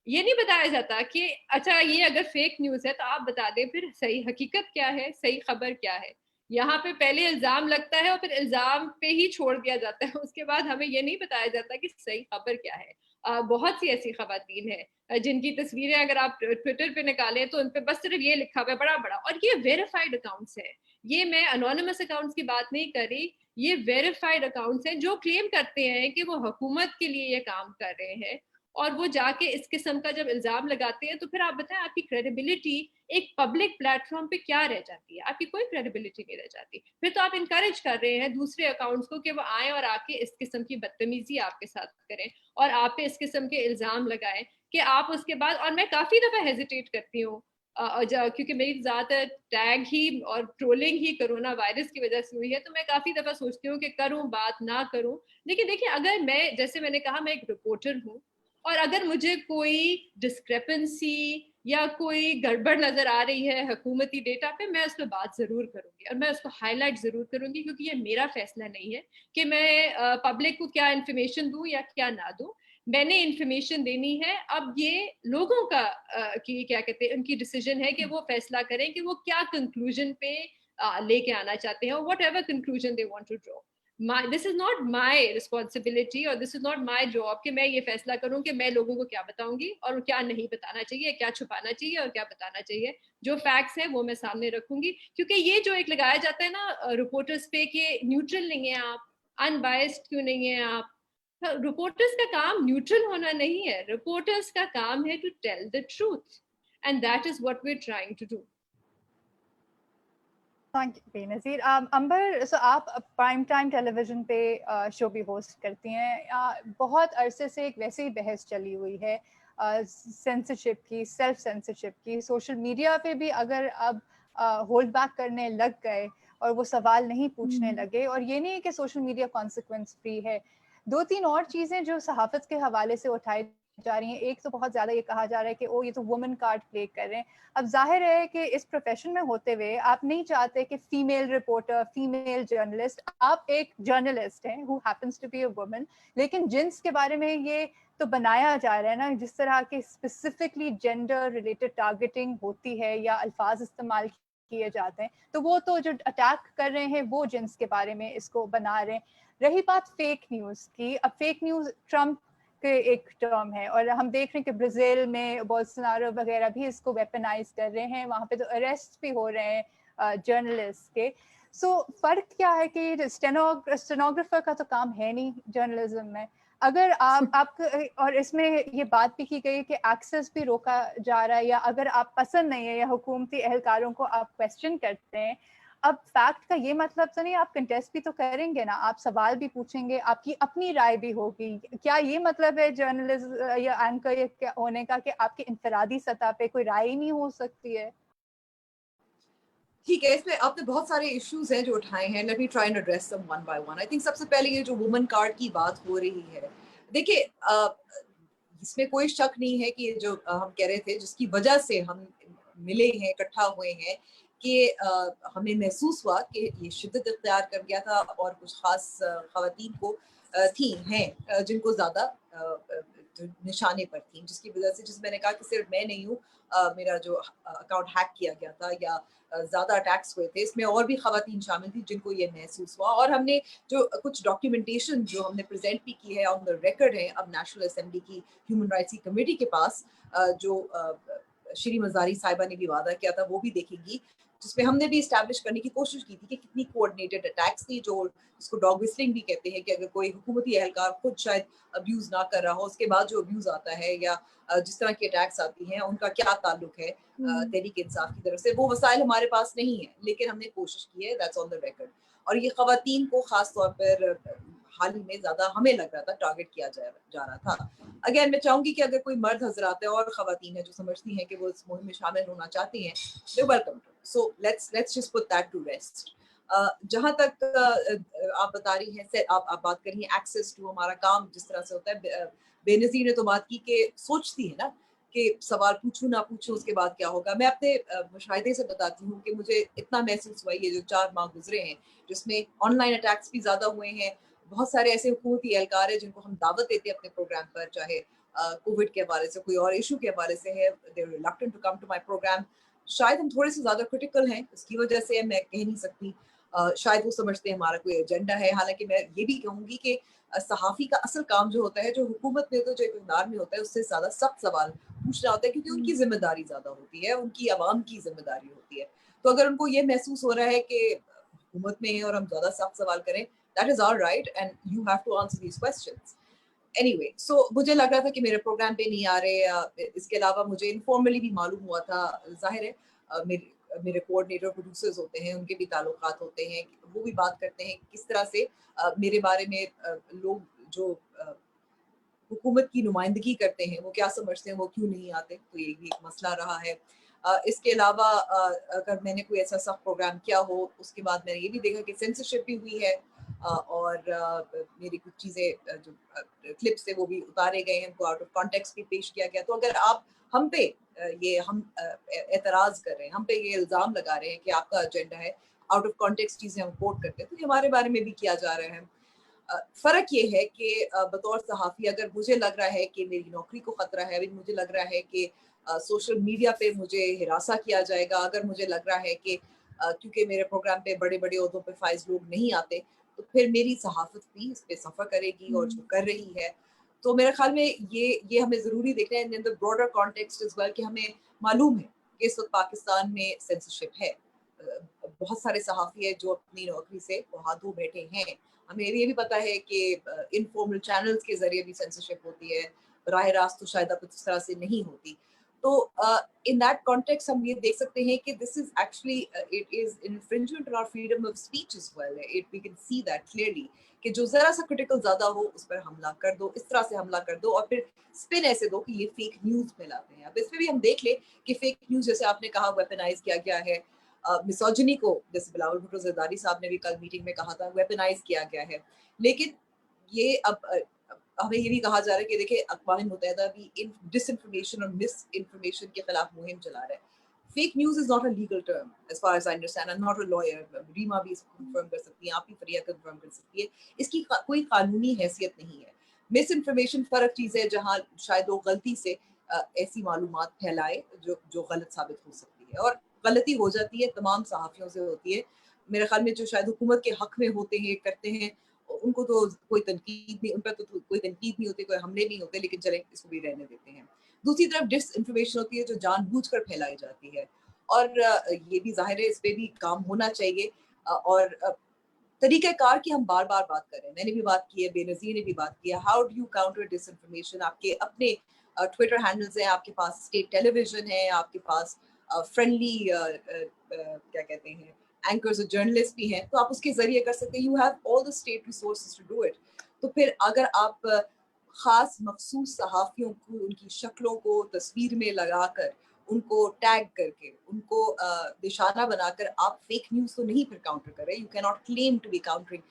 ये नहीं बताया जाता कि अच्छा ये अगर फेक न्यूज है तो आप बता दें फिर सही हकीकत क्या है, सही खबर क्या है। यहाँ पे पहले इल्जाम लगता है और फिर इल्जाम पे ही छोड़ दिया जाता है, उसके बाद हमें ये नहीं बताया जाता कि सही खबर क्या है। बहुत सी ऐसी खवातीन है जिनकी तस्वीरें अगर आप ट्विटर पे निकालें तो उन पे बस सिर्फ ये लिखा हुआ है बड़ा बड़ा, और ये वेरीफाइड अकाउंट्स है, ये मैं अनोनिमस अकाउंट्स की बात नहीं कर रही, ये वेरीफाइड अकाउंट्स हैं जो क्लेम करते हैं कि वो हुकूमत के लिए ये काम कर रहे हैं। और वो जाके इस किस्म का जब इल्जाम लगाते हैं तो फिर आप बताएं आपकी क्रेडिबिलिटी एक पब्लिक प्लेटफॉर्म पे क्या रह जाती है? आपकी कोई क्रेडिबिलिटी नहीं रह जाती। फिर तो आप इनकरेज कर रहे हैं दूसरे अकाउंट्स को कि वो आए और आके इस किस्म की बदतमीजी आपके साथ करें और आप पे इस किस्म के इल्जाम लगाएं कि आप उसके बाद, और मैं काफी दफा हेजिटेट करती हूँ क्योंकि मेरी ज्यादातर टैग ही और ट्रोलिंग ही कोरोना वायरस की वजह से हुई है, तो मैं काफी दफा सोचती हूँ कि करूँ बात ना करूँ। लेकिन देखिए अगर मैं, जैसे मैंने कहा, मैं एक रिपोर्टर हूँ और अगर मुझे कोई डिस्क्रिपेंसी या कोई गड़बड़ नजर आ रही है हुकूमती डेटा पे, मैं उस पर बात जरूर करूंगी और मैं उसको हाईलाइट जरूर करूंगी, क्योंकि ये मेरा फैसला नहीं है कि मैं पब्लिक को क्या इन्फॉर्मेशन दूं या क्या ना दूं। मैंने इन्फॉर्मेशन देनी है, अब ये लोगों का की क्या कहते हैं उनकी डिसीजन है कि वो फैसला करें कि वो क्या कंक्लूजन पे लेके आना चाहते हैं, whatever conclusion they want to draw. This is not my responsibility और this is not my job कि मैं ये फैसला करूं कि मैं लोगों को क्या बताऊंगी और क्या नहीं बताना चाहिए, क्या छुपाना चाहिए और क्या बताना चाहिए। जो फैक्ट्स हैं वो मैं सामने रखूंगी, क्योंकि ये जो एक लगाया जाता है ना रिपोर्टर्स पे कि न्यूट्रल नहीं है आप, अनबायस्ड क्यों नहीं है आप। रिपोर्टर्स का काम न्यूट्रल होना नहीं है, रिपोर्टर्स का काम है to tell the truth and that is what we are trying to do. Thank you Benazir. Amber, so आप प्राइम टाइम टेलीविज़न पे शो भी होस्ट करती हैं। बहुत अरसे से एक वैसे ही बहस चली हुई है सेंसरशिप की, सेल्फ सेंसरशिप की। सोशल मीडिया पे भी अगर अब होल्ड बैक करने लग गए और वो सवाल नहीं पूछने लगे, और ये नहीं है कि सोशल मीडिया कॉन्सिक्वेंस फ्री है। दो तीन और चीज़ें जो सहाफ़त के हवाले से उठाई जा रही हैं, एक तो बहुत ज़्यादा ये कहा जा रहा है कि ओ ये तो वुमन कार्ड प्ले कर रहे हैं। अब जाहिर है कि इस प्रोफेशन में होते हुए आप नहीं चाहते कि फीमेल रिपोर्टर, फीमेल जर्नलिस्ट, आप एक जर्नलिस्ट हैं who happens to be a woman, लेकिन जिन्स के बारे में ये तो बनाया जा रहा है ना, जिस तरह के स्पेसिफिकली जेंडर रिलेटेड टारगेटिंग होती है या अल्फाज इस्तेमाल किए जाते हैं, तो वो तो जो अटैक कर रहे हैं वो जिन्स के बारे में इसको बना रहे हैं। रही बात फेक न्यूज़ की, अब फेक न्यूज़ ट्रम्प के एक टर्म है और हम देख रहे हैं कि ब्राज़ील में बोल्सोनारो वगैरह भी इसको वेपनाइज कर रहे हैं, वहाँ पे तो अरेस्ट भी हो रहे हैं जर्नलिस्ट के। सो फ़र्क क्या है कि स्टेनोग्राफर का तो काम है नहीं जर्नलिज्म में। अगर आप और इसमें ये बात भी की गई कि एक्सेस भी रोका जा रहा है, या अगर आप पसंद नहीं है या हुकूमती एहलकारों को आप क्वेश्चन करते हैं, अब फैक्ट का ये मतलब तो नहीं, आप कंटेस्ट भी तो करेंगे ना, आप सवाल भी पूछेंगे, आपकी अपनी राय भी होगी। क्या ये मतलब है जर्नलिस्ट या एंकर या होने का कि आपकी इंफरादी सतह पे कोई राय ही नहीं हो सकती है? ठीक है, इसमें आपने बहुत सारे इश्यूज हैं जो उठाए हैं। Let me try and address them one by one. I think सबसे पहले ये जो वुमन कार्ड की बात हो रही है, देखिए इसमें कोई शक नहीं है कि ये जो हम कह रहे थे जिसकी वजह से हम मिले हैं, इकट्ठा हुए हैं, कि हमें महसूस हुआ कि ये शिद्दत इख्तियार कर गया था और कुछ खास खवातीन को हैं जिनको ज्यादा निशाने पर थी, जिसकी वजह से, जिस मैंने कहा कि सिर्फ मैं नहीं हूँ, मेरा जो अकाउंट हैक किया गया था या ज्यादा अटैक्स हुए थे, इसमें और भी खवातीन शामिल थी जिनको ये महसूस हुआ। और हमने जो कुछ डॉक्यूमेंटेशन जो हमने प्रेजेंट भी की है ऑन द रिकॉर्ड है अब नेशनल असेंबली की ह्यूमन राइट्स की कमेटी के पास, जो श्री मजारी साहिबा ने भी वादा किया था, वो भी देखेंगी, जिसमें हमने भी इस्टेब्लिश करने की कोशिश की थी कि कितनी कोऑर्डिनेटेड अटैक्स थी, जो इसको डॉग विस्लिंग भी कहते हैं, कि अगर कोई हुकूमती एहलकार खुद शायद अब्यूज ना कर रहा हो, उसके बाद जो अब्यूज आता है या जिस तरह की अटैक्स आती हैं उनका क्या ताल्लुक है तहरीक इंसाफ की तरफ से, वो वसाइल हमारे पास नहीं है, लेकिन हमने कोशिश की है, दैट्स ऑन द रिकॉर्ड। और ये खवातीन को खास तौर पर हाल ही में ज्यादा हमें लग रहा था टारगेट किया जा रहा था। अगेन मैं चाहूंगी कि अगर कोई मर्द हजरात है और खवातीन है जो समझती हैं कि वो इस मुहिम में शामिल होना चाहती हैं, they welcome to, so let's just put that to rest. जहाँ तक आप बता रही हैं, आप बात कर रही हैं एक्सेस टू हमारा काम जिस तरह से होता है, बेनज़ीर ने तो बात की कि सोचती है ना कि सवाल पूछूं ना पूछूं उसके बाद क्या होगा। मैं अपने मुशाहिदे से बताती हूँ कि मुझे इतना महसूस हुआ ये जो 4 माह गुजरे हैं जिसमें ऑनलाइन अटैक्स भी ज़्यादा हुए हैं, बहुत सारे ऐसे हुकूमती एहलकार है जिनको हम दावत देते हैं अपने प्रोग्राम पर, चाहे कोविड के हवाले से कोई और इशू के हवाले से है, they are reluctant to come to my programme. शायद हम थोड़े से ज़्यादा क्रिटिकल हैं, इसकी वजह से मैं कह नहीं सकती, शायद वो समझते हैं हमारा कोई एजेंडा है। हालांकि मैं ये भी कहूँगी कि सहाफ़ी का असल काम जो होता है, जो हुकूमत में तो जो इक़्तिदार में होता है, उससे ज़्यादा सख्त सवाल पूछना होता है, क्योंकि उनकी ज़िम्मेदारी ज़्यादा होती है, उनकी आवाम की ज़िम्मेदारी होती है। तो अगर उनको ये महसूस हो रहा है कि हुकूमत में है और हम ज़्यादा सख्त सवाल करें, that is our right and you have to answer these questions. Anyway, so मुझे लग रहा था कि मेरे प्रोग्राम पे नहीं आ रहे। इसके अलावा मुझे इनफॉर्मली भी मालूम हुआ था, ज़ाहिर है मेरे कोऑर्डिनेटर प्रोड्यूसर्स होते हैं, उनके भी ताल्लुकात होते हैं, वो भी बात करते हैं किस तरह से मेरे बारे में लोग जो हुकूमत की नुमाइंदगी करते हैं वो क्या समझते हैं, वो क्यों नहीं आते, तो ये भी एक मसला रहा है। इसके अलावा अगर मैंने कोई ऐसा सख्त प्रोग्राम किया हो, उसके बाद मैंने ये भी देखा कि सेंसरशिप भी हुई है, और मेरी कुछ चीज़ें जो क्लिप्स थे वो भी उतारे गए हैं, उनको आउट ऑफ कॉन्टेक्स्ट भी पेश किया गया। तो अगर आप हम पे हम एतराज़ कर रहे हैं, हम पे ये इल्ज़ाम लगा रहे हैं कि आपका एजेंडा है, आउट ऑफ कॉन्टेक्स्ट चीज़ें हम कोट करते हैं, तो ये हमारे बारे में भी किया जा रहा है। फ़र्क ये है कि बतौर सहाफ़ी अगर मुझे लग रहा है कि मेरी नौकरी को ख़तरा है, अभी मुझे लग रहा है कि सोशल मीडिया पे मुझे हिरासा किया जाएगा, अगर मुझे लग रहा है कि क्योंकि मेरे प्रोग्राम पे बड़े-बड़े ओहदों पे फ़ाइज़ लोग नहीं आते, तो फिर मेरी सहाफ़त भी इस पे सफ़र करेगी और जो कर रही है। तो मेरे ख़्याल में ये हमें ज़रूरी देखना है in the broader context as well, कि हमें मालूम है कि इस वक़्त पाकिस्तान में सेंसरशिप है। बहुत सारे सहाफ़ी हैं जो अपनी नौकरी से हाथ धो बैठे हैं। हमें ये भी पता है कि इनफॉर्मल चैनल्स के ज़रिए भी सेंसरशिप होती है, राह रास्त तो शायद अब इस तरह से नहीं होती। तो इन दैट कॉन्टेक्स्ट हम ये देख सकते हैं कि this is actually it is infringement on our freedom of speech as well. We can see that clearly कि जो ज़रा सा क्रिटिकल ज़्यादा हो उस पर हमला कर दो, इस तरह से हमला कर दो और फिर स्पिन ऐसे दो कि ये फेक न्यूज़ फैलाते हैं। अब इसमें भी हम देख लें कि फेक न्यूज़ जैसे आपने कहा वेपनाइज़ किया गया है, मिसोजिनी को जैसे बिलावल भुट्टो ज़रदारी साहब ने भी कल मीटिंग में कहा था, वेपनाइज़ किया गया है। लेकिन ये अब हमें ये भी कहा जा रहा है कि देखिए अक़वाम मुत्तहिदा भी इन डिसइन्फॉर्मेशन और मिस इन्फॉर्मेशन के खिलाफ मुहिम चला रहा है। Fake news is not a legal term as far as I understand. I am not a lawyer, Reema भी इसको कंफर्म कर सकती हैं, आप भी फरिया कंफर्म कर सकती है। इसकी कोई कानूनी हैसियत नहीं है। मिस इन्फॉर्मेशन फ़र्क चीज़ है जहाँ शायद वो गलती से ऐसी मालूमात फैलाए जो गलत साबित हो सकती है, और गलती हो जाती है, तमाम सहाफ़ियों से होती है। मेरे ख़्याल में जो शायद हुकूमत के हक़ में होते हैं, करते हैं, उनको तो कोई तनकीद नहीं, उन पर तो कोई तनकीद नहीं होती, कोई हमले नहीं होते, लेकिन चलें इसको भी रहने देते हैं। दूसरी तरफ डिसइन्फॉर्मेशन होती है जो जानबूझकर फैलाई जाती है, और ये भी ज़ाहिर है इस पे भी काम होना चाहिए। और तरीक़ाकार की हम बार-बार बात कर रहे हैं। मैंने भी बात की है, बेनज़ीर ने भी बात की है। How do you counter disinformation? आपके अपने ट्विटर हैंडल्स हैं, आपके पास स्टेट टेलीविज़न है, आपके पास फ्रेंडली क्या कहते हैं, एंकर्स और जर्नलिस्ट भी हैं, तो आप उसके ज़रिए कर सकते हैं। You have all the state resources to do it. तो फिर अगर आप ख़ास मख़सूस सहाफ़ियों को उनकी शक्लों को तस्वीर में लगाकर, उनको टैग करके, उनको निशाना बनाकर आप फेक न्यूज़ तो नहीं फिर काउंटर कर रहे। You can not claim to be countering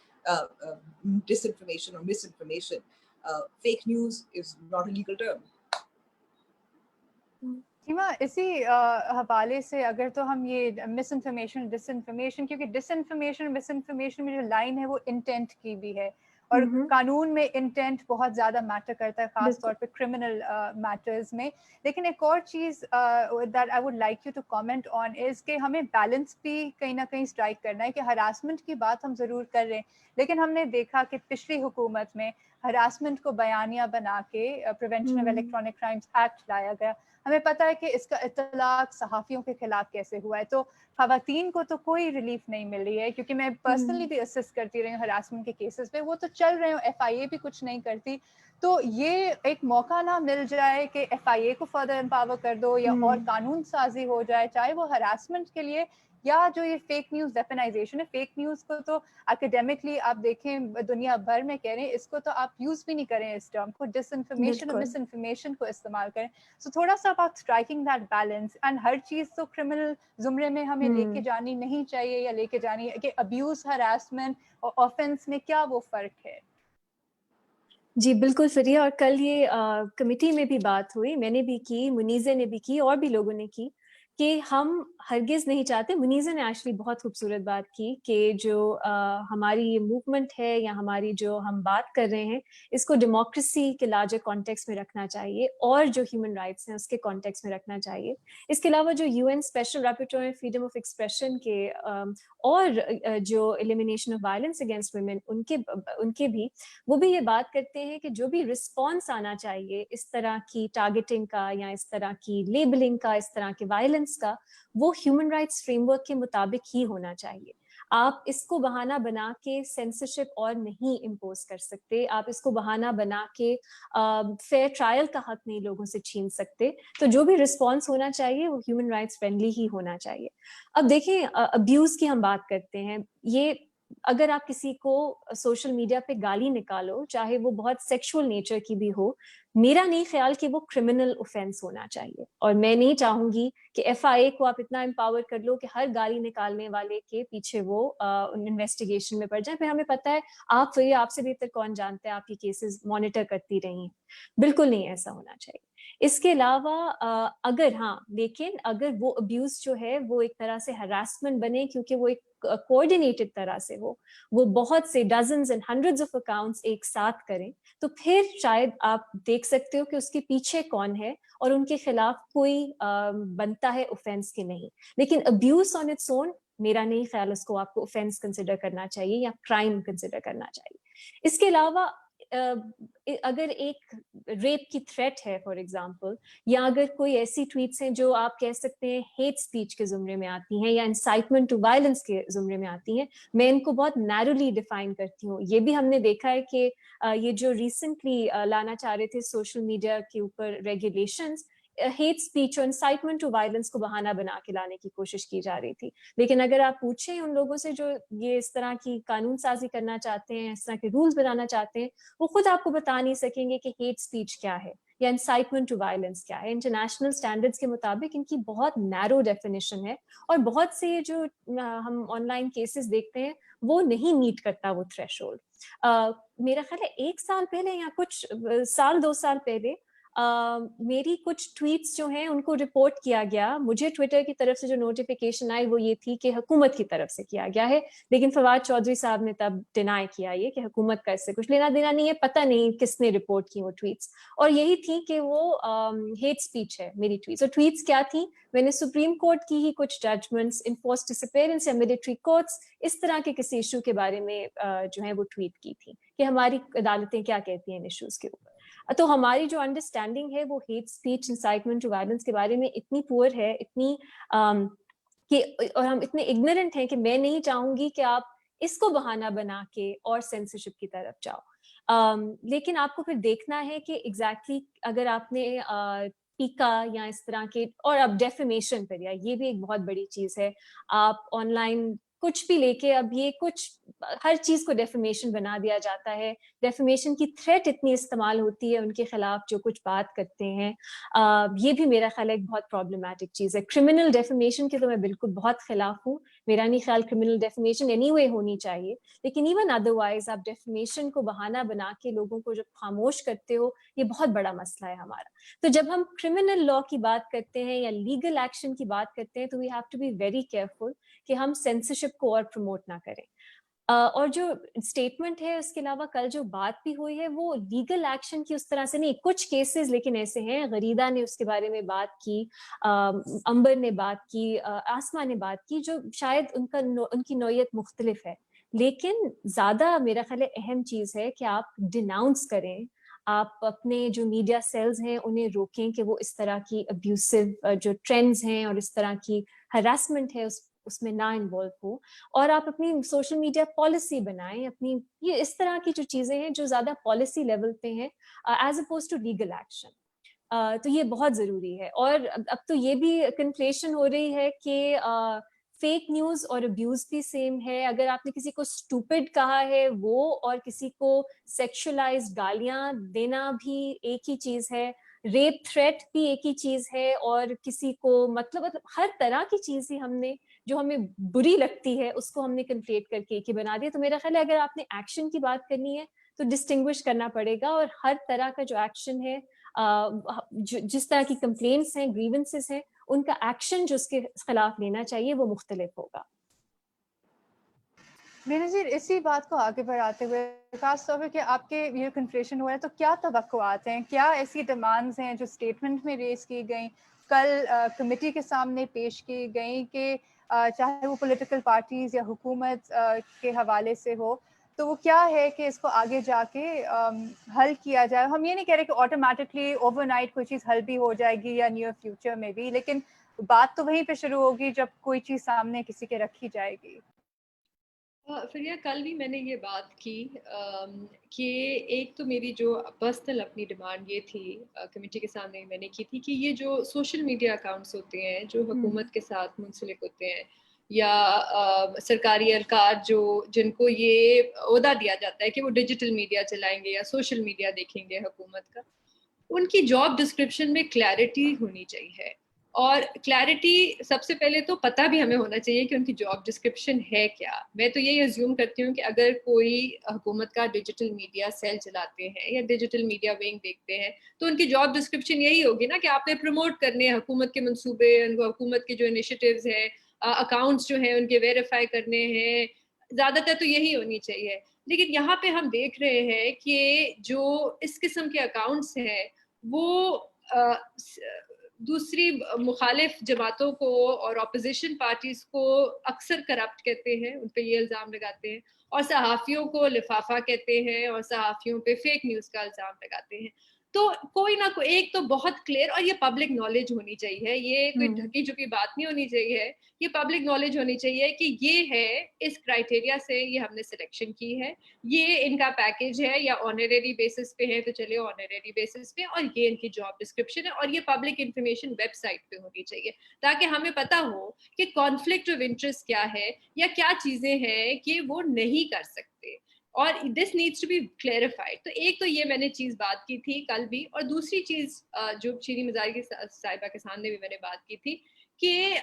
disinformation और misinformation. Fake news is not a legal term. Seema, इसी हवाले से अगर तो हम ये मिसइन्फॉर्मेशन डिसइन्फॉर्मेशन, क्योंकि डिसइन्फॉर्मेशन मिसइन्फॉर्मेशन में जो लाइन है वो इंटेंट की भी है, और कानून में इंटेंट बहुत ज़्यादा मैटर करता है, ख़ास तौर पे क्रिमिनल मैटर्स में। लेकिन एक और चीज़ that I would like you to comment on is कि हमें बैलेंस भी कहीं ना कहीं स्ट्राइक करना है कि हरासमेंट की बात हम ज़रूर कर रहे हैं, लेकिन हमने देखा कि पिछली हुकूमत में हरासमेंट को बयानिया बना के prevention of electronic crimes act लाया गया। हमें पता है कि इसका इतलाक सहाफ़ियों के खिलाफ कैसे हुआ है, तो ख़वातीन को तो कोई रिलीफ नहीं मिल रही है, क्योंकि मैं पर्सनली भी असिस्ट करती रही हूँ हरासमेंट के केसेस पे, वो तो चल रहे हो, FIA भी कुछ नहीं करती। तो ये एक मौका ना मिल जाए कि FIA को फर्दर एम्पावर कर दो या और कानून साजी हो जाए, चाहे वो हरासमेंट के लिए یا جو یہ فیک نیوز ویپنائزیشن ہے, فیک نیوز کو تو اکیڈیمکلی آپ دیکھیں دنیا بھر میں کہہ رہے ہیں, اس کو تو آپ یوز بھی نہیں کریں اس ٹرم کو, ڈس انفارمیشن اور مس انفارمیشن کو استعمال کریں. سو تھوڑا سا about striking that balance, and ہر چیز تو کرمنل زمرے میں ہمیں لے کے جانی نہیں چاہیے, یا لے کے جانی کہ ابیوز, ہراسمنٹ اور آفینس میں کیا وہ فرق ہے. جی بالکل فریہ, اور کل یہ کمیٹی میں بھی بات ہوئی, میں نے بھی کی, منیزہ نے بھی کی, اور بھی لوگوں نے کی, کہ ہم ہرگز نہیں چاہتے. منیزہ نے ایکچولی بہت خوبصورت بات کی کہ جو ہماری یہ موومنٹ ہے یا ہماری جو ہم بات کر رہے ہیں, اس کو ڈیموکریسی کے لارجر کانٹیکس میں رکھنا چاہیے, اور جو ہیومن رائٹس ہیں اس کے کانٹیکس میں رکھنا چاہیے. اس کے علاوہ جو UN اسپیشل رپورٹر ہیں فریڈم آف ایکسپریشن کے, اور جو elimination of violence against women, ان کے بھی, وہ بھی یہ بات کرتے ہیں کہ جو بھی رسپانس آنا چاہیے اس طرح کی ٹارگیٹنگ کا, یا اس طرح کی لیبلنگ کا, اس طرح کے وائلنس کا, وہ ہیومن رائٹس فریم ورک کے مطابق ہی ہونا چاہیے. آپ اس کو بہانہ بنا کے سینسرشپ اور نہیں امپوز کر سکتے, آپ اس کو بہانہ بنا کے فیئر ٹرائل کا حق نہیں لوگوں سے چھین سکتے. تو جو بھی رسپانس ہونا چاہیے وہ ہیومن رائٹس فرینڈلی ہی ہونا چاہیے. اب دیکھیں, ابیوز کی ہم بات کرتے ہیں, یہ اگر آپ کسی کو سوشل میڈیا پہ گالی نکالو, چاہے وہ بہت سیکشول نیچر کی بھی ہو, میرا نہیں خیال کہ وہ کرمنل اوفینس ہونا چاہیے. اور میں نہیں چاہوں گی کہ FIA کو آپ اتنا امپاور کر لو کہ ہر گالی نکالنے والے کے پیچھے وہ انویسٹیگیشن میں پڑ جائیں. پھر ہمیں پتہ ہے, آپ سے بہتر کون جانتا ہے, آپ یہ کیسز مانیٹر کرتی رہی ہیں. بالکل نہیں ایسا ہونا چاہیے. اس کے علاوہ لیکن اگر وہ ابیوز جو ہے وہ ایک طرح سے ہراسمنٹ بنے, کیونکہ وہ ایک کوآرڈینیٹڈ طرح سے وہ بہت سے dozens and hundreds of accounts ایک ساتھ کریں, تو پھر شاید آپ دیکھ سکتے ہو کہ اس کے پیچھے کون ہے اور ان کے خلاف کوئی بنتا ہے اوفینس کے نہیں. لیکن ابیوز آن اٹس اون, میرا نہیں خیال اس کو آپ کو اوفینس کنسیڈر کرنا چاہیے یا کرائم کنسیڈر کرنا چاہیے. اس کے علاوہ اگر ایک ریپ کی تھریٹ ہے فار ایگزامپل, یا اگر کوئی ایسی ٹویٹس ہیں جو آپ کہہ سکتے ہیں ہیٹ اسپیچ کے زمرے میں آتی ہیں یا انسائٹمنٹ ٹو وائلنس کے زمرے میں آتی ہیں, میں ان کو بہت نیرولی ڈیفائن کرتی ہوں. یہ بھی ہم نے دیکھا ہے کہ یہ جو ریسنٹلی لانا چاہ رہے تھے سوشل میڈیا کے اوپر ریگولیشنز, ہیٹ اسپیچ اور انسائٹمنٹ ٹو وائلنس کو بہانہ بنا کے لانے کی کوشش کی جا رہی تھی. لیکن اگر آپ پوچھیں ان لوگوں سے جو یہ اس طرح کی قانون سازی کرنا چاہتے ہیں, اس طرح کے رولز بنانا چاہتے ہیں, وہ خود آپ کو بتا نہیں سکیں گے کہ ہیٹ اسپیچ کیا ہے یا انسائٹمنٹ ٹو وائلنس کیا ہے. انٹرنیشنل اسٹینڈرڈس کے مطابق ان کی بہت نیرو ڈیفینیشن ہے, اور بہت سے جو ہم آن لائن کیسز دیکھتے ہیں وہ نہیں میٹ کرتا وہ تھریش ہولڈ. میرا خیال ہے 1 سال پہلے یا کچھ سال 2 سال پہلے میری کچھ ٹویٹس جو ہیں ان کو رپورٹ کیا گیا. مجھے ٹویٹر کی طرف سے جو نوٹیفیکیشن آئی وہ یہ تھی کہ حکومت کی طرف سے کیا گیا ہے, لیکن فواد چودھری صاحب نے تب ڈینائی کیا یہ کہ حکومت کا اس سے کچھ لینا دینا نہیں ہے, پتہ نہیں کس نے رپورٹ کی وہ ٹویٹس. اور یہی تھی کہ وہ ہیٹ اسپیچ ہے میری ٹویٹس. اور ٹویٹس کیا تھی, میں نے سپریم کورٹ کی ہی کچھ ججمنٹس, انفورسڈ ڈسپیئرنس یا ملٹری کورٹس, اس طرح کے کسی ایشو کے بارے میں جو ہے وہ ٹویٹ کی تھی کہ ہماری عدالتیں کیا کہتی ہیں ان ایشوز کے اوپر. تو ہماری جو انڈرسٹینڈنگ ہے وہ hate speech, incitement to violence کے بارے میں اتنی پور ہے, اتنی کہ اور ہم اتنے اگنورنٹ ہیں کہ میں نہیں چاہوں گی کہ آپ اس کو بہانہ بنا کے اور سینسرشپ کی طرف جاؤ. لیکن آپ کو پھر دیکھنا ہے کہ ایگزیکٹلی اگر آپ نے پیکا یا اس طرح کے, اور اب ڈیفیمیشن پر, یا یہ بھی ایک بہت بڑی چیز ہے, آپ آن لائن کچھ بھی لے کے, اب یہ کچھ ہر چیز کو ڈیفیمیشن بنا دیا جاتا ہے. ڈیفیمیشن کی تھریٹ اتنی استعمال ہوتی ہے ان کے خلاف جو کچھ بات کرتے ہیں. یہ بھی میرا خیال ایک بہت پرابلمٹک چیز ہے. کرمنل ڈیفیمیشن کے تو میں بالکل بہت خلاف ہوں. میرا نہیں خیال کرمنل ڈیفیمیشن اینی وے ہونی چاہیے, لیکن ایون ادروائز آپ ڈیفیمیشن کو بہانہ بنا کے لوگوں کو جب خاموش کرتے ہو, یہ بہت بڑا مسئلہ ہے ہمارا. تو جب ہم کرمنل لا کی بات کرتے ہیں یا لیگل ایکشن کی بات کرتے ہیں, تو we have to be very careful کہ ہم سینسرشپ کو اور پروموٹ نہ کریں. اور جو اسٹیٹمنٹ ہے اس کے علاوہ کل جو بات بھی ہوئی ہے وہ لیگل ایکشن کی اس طرح سے نہیں. کچھ کیسز لیکن ایسے ہیں, غریدہ نے اس کے بارے میں بات کی, امبر نے بات کی, آسما نے بات کی, جو شاید ان کی نوعیت مختلف ہے, لیکن زیادہ میرا خیال اہم چیز ہے کہ آپ ڈیناؤنس کریں, آپ اپنے جو میڈیا سیلز ہیں انہیں روکیں کہ وہ اس طرح کی ابیوسو جو ٹرینڈز ہیں اور اس طرح کی ہراسمنٹ ہے اس میں نہ انوالو ہو, اور آپ اپنی سوشل میڈیا پالیسی بنائیں اپنی. یہ اس طرح کی جو چیزیں ہیں جو زیادہ پالیسی لیول پہ ہیں as oppose to legal action, تو یہ بہت ضروری ہے. اور اب تو یہ بھی کنفلیشن ہو رہی ہے کہ फेक न्यूज़ और अब्यूज़ भी सेम है, अगर आपने किसी को स्टूपिड कहा है वो और किसी को सेक्सुअलाइज्ड गालियाँ देना भी एक ही चीज़ है, रेप थ्रेट भी एक ही चीज़ है, और किसी को मतलब हर तरह की चीज़ ही हमने जो हमें बुरी लगती है उसको हमने कन्फ्लेट करके एक ही बना दिया। तो मेरा ख्याल है अगर आपने एक्शन की बात करनी है तो डिस्टिंग्विश करना पड़ेगा, और हर तरह का जो एक्शन है, जिस तरह की कंप्लेंट्स हैं, ग्रीवेंसेस हैं, उनका एक्शन जो उसके खिलाफ लेना चाहिए वो मुख्तलिफ होगा। बेनज़ीर, इसी बात को आगे बढ़ाते हुए खास तौर पे कि आपके ये कन्फ्रेशन हुआ है तो क्या तवक्कुआत हैं, क्या ऐसी डिमांड्स हैं जो स्टेटमेंट में रेज की गई, कल कमेटी के सामने पेश की गई कि चाहे वो पॉलिटिकल पार्टीज या हुकूमत के हवाले से हो, तो वो क्या है कि इसको आगे जाके हल किया जाए। हम ये नहीं कह रहे कि ऑटोमेटिकली ओवरनाइट कोई चीज़ हल भी हो जाएगी या नियर फ्यूचर में भी, लेकिन बात तो वहीं पे शुरू होगी जब कोई चीज़ सामने किसी के रखी जाएगी। फिर कल भी मैंने ये बात की कि एक तो मेरी जो पर्सनल अपनी डिमांड ये थी, कमेटी के सामने मैंने की थी कि ये जो सोशल मीडिया अकाउंट्स होते हैं जो हुकूमत के साथ मुंसलिक होते हैं, या सरकारी एहलकार जो जिनको ये ओहदा दिया जाता है कि वो डिजिटल मीडिया चलाएंगे या सोशल मीडिया देखेंगे हुकूमत का, उनकी जॉब डिस्क्रिप्शन में क्लैरिटी होनी चाहिए। और क्लैरिटी सबसे पहले तो पता भी हमें होना चाहिए कि उनकी जॉब डिस्क्रिप्शन है क्या। मैं तो ये अज्यूम करती हूँ कि अगर कोई हुकूमत का डिजिटल मीडिया सेल चलाते हैं या डिजिटल मीडिया विंग देखते हैं तो उनकी जॉब डिस्क्रिप्शन यही होगी ना कि आपने प्रमोट करने हैं हुकूमत के मंसूबे, हुकूमत के जो इनिशिएटिव्स हैं, अकाउंट्स जो हैं उनके वेरीफाई करने हैं, ज़्यादातर तो यही होनी चाहिए। लेकिन यहाँ पे हम देख रहे हैं कि जो इस किस्म के अकाउंट्स हैं वो दूसरी मुखालिफ जमातों को और अपोजिशन पार्टीज को अक्सर करप्ट कहते हैं, उन पे ये इल्ज़ाम लगाते हैं, और सहाफ़ियों को लिफाफा कहते हैं और सहाफ़ियों पे फेक न्यूज़ का इल्ज़ाम लगाते हैं। तो कोई ना कोई एक तो बहुत क्लियर, और ये पब्लिक नॉलेज होनी चाहिए, ये कोई ढकी छुपी बात नहीं होनी चाहिए, ये पब्लिक नॉलेज होनी चाहिए कि ये है, इस क्राइटेरिया से ये हमने सिलेक्शन की है, ये इनका पैकेज है, या ऑनरेरी बेसिस पे है तो चलिए ऑनरेरी बेसिस पे, और ये इनकी जॉब डिस्क्रिप्शन है, और ये पब्लिक इंफॉर्मेशन वेबसाइट पे होनी चाहिए ताकि हमें पता हो कि कॉन्फ्लिक्ट ऑफ इंटरेस्ट क्या है या क्या चीजें हैं कि वो नहीं कर सकते, और this needs to be clarified. तो एक तो ये मैंने चीज बात की थी कल भी, और दूसरी चीज जो शीरी मज़ारी की साहिबा के सामने भी मैंने बात की थी कि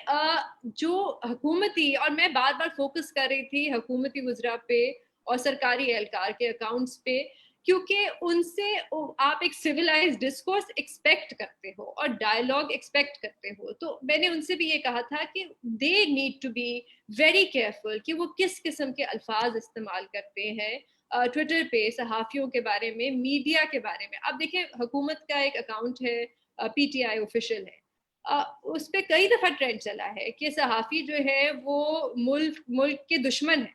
जो हुकूमती, और मैं बार बार फोकस कर रही थी हुकूमती वज़रा पे और सरकारी एहलकार के अकाउंट्स पे, क्योंकि उनसे आप एक सिविलाइज्ड डिस्कोर्स एक्सपेक्ट करते हो और डायलॉग एक्सपेक्ट करते हो। तो मैंने उनसे भी ये कहा था कि they need to be very careful कि वो किस किस्म के अल्फाज इस्तेमाल करते हैं ट्विटर पे सहाफ़ियों के बारे में, मीडिया के बारे में। अब देखें, हुकूमत का एक अकाउंट है, PTI ऑफिशियल है, उस पर कई दफ़ा ट्रेंड चला है कि सहाफ़ी जो है वो मुल्क के दुश्मन है।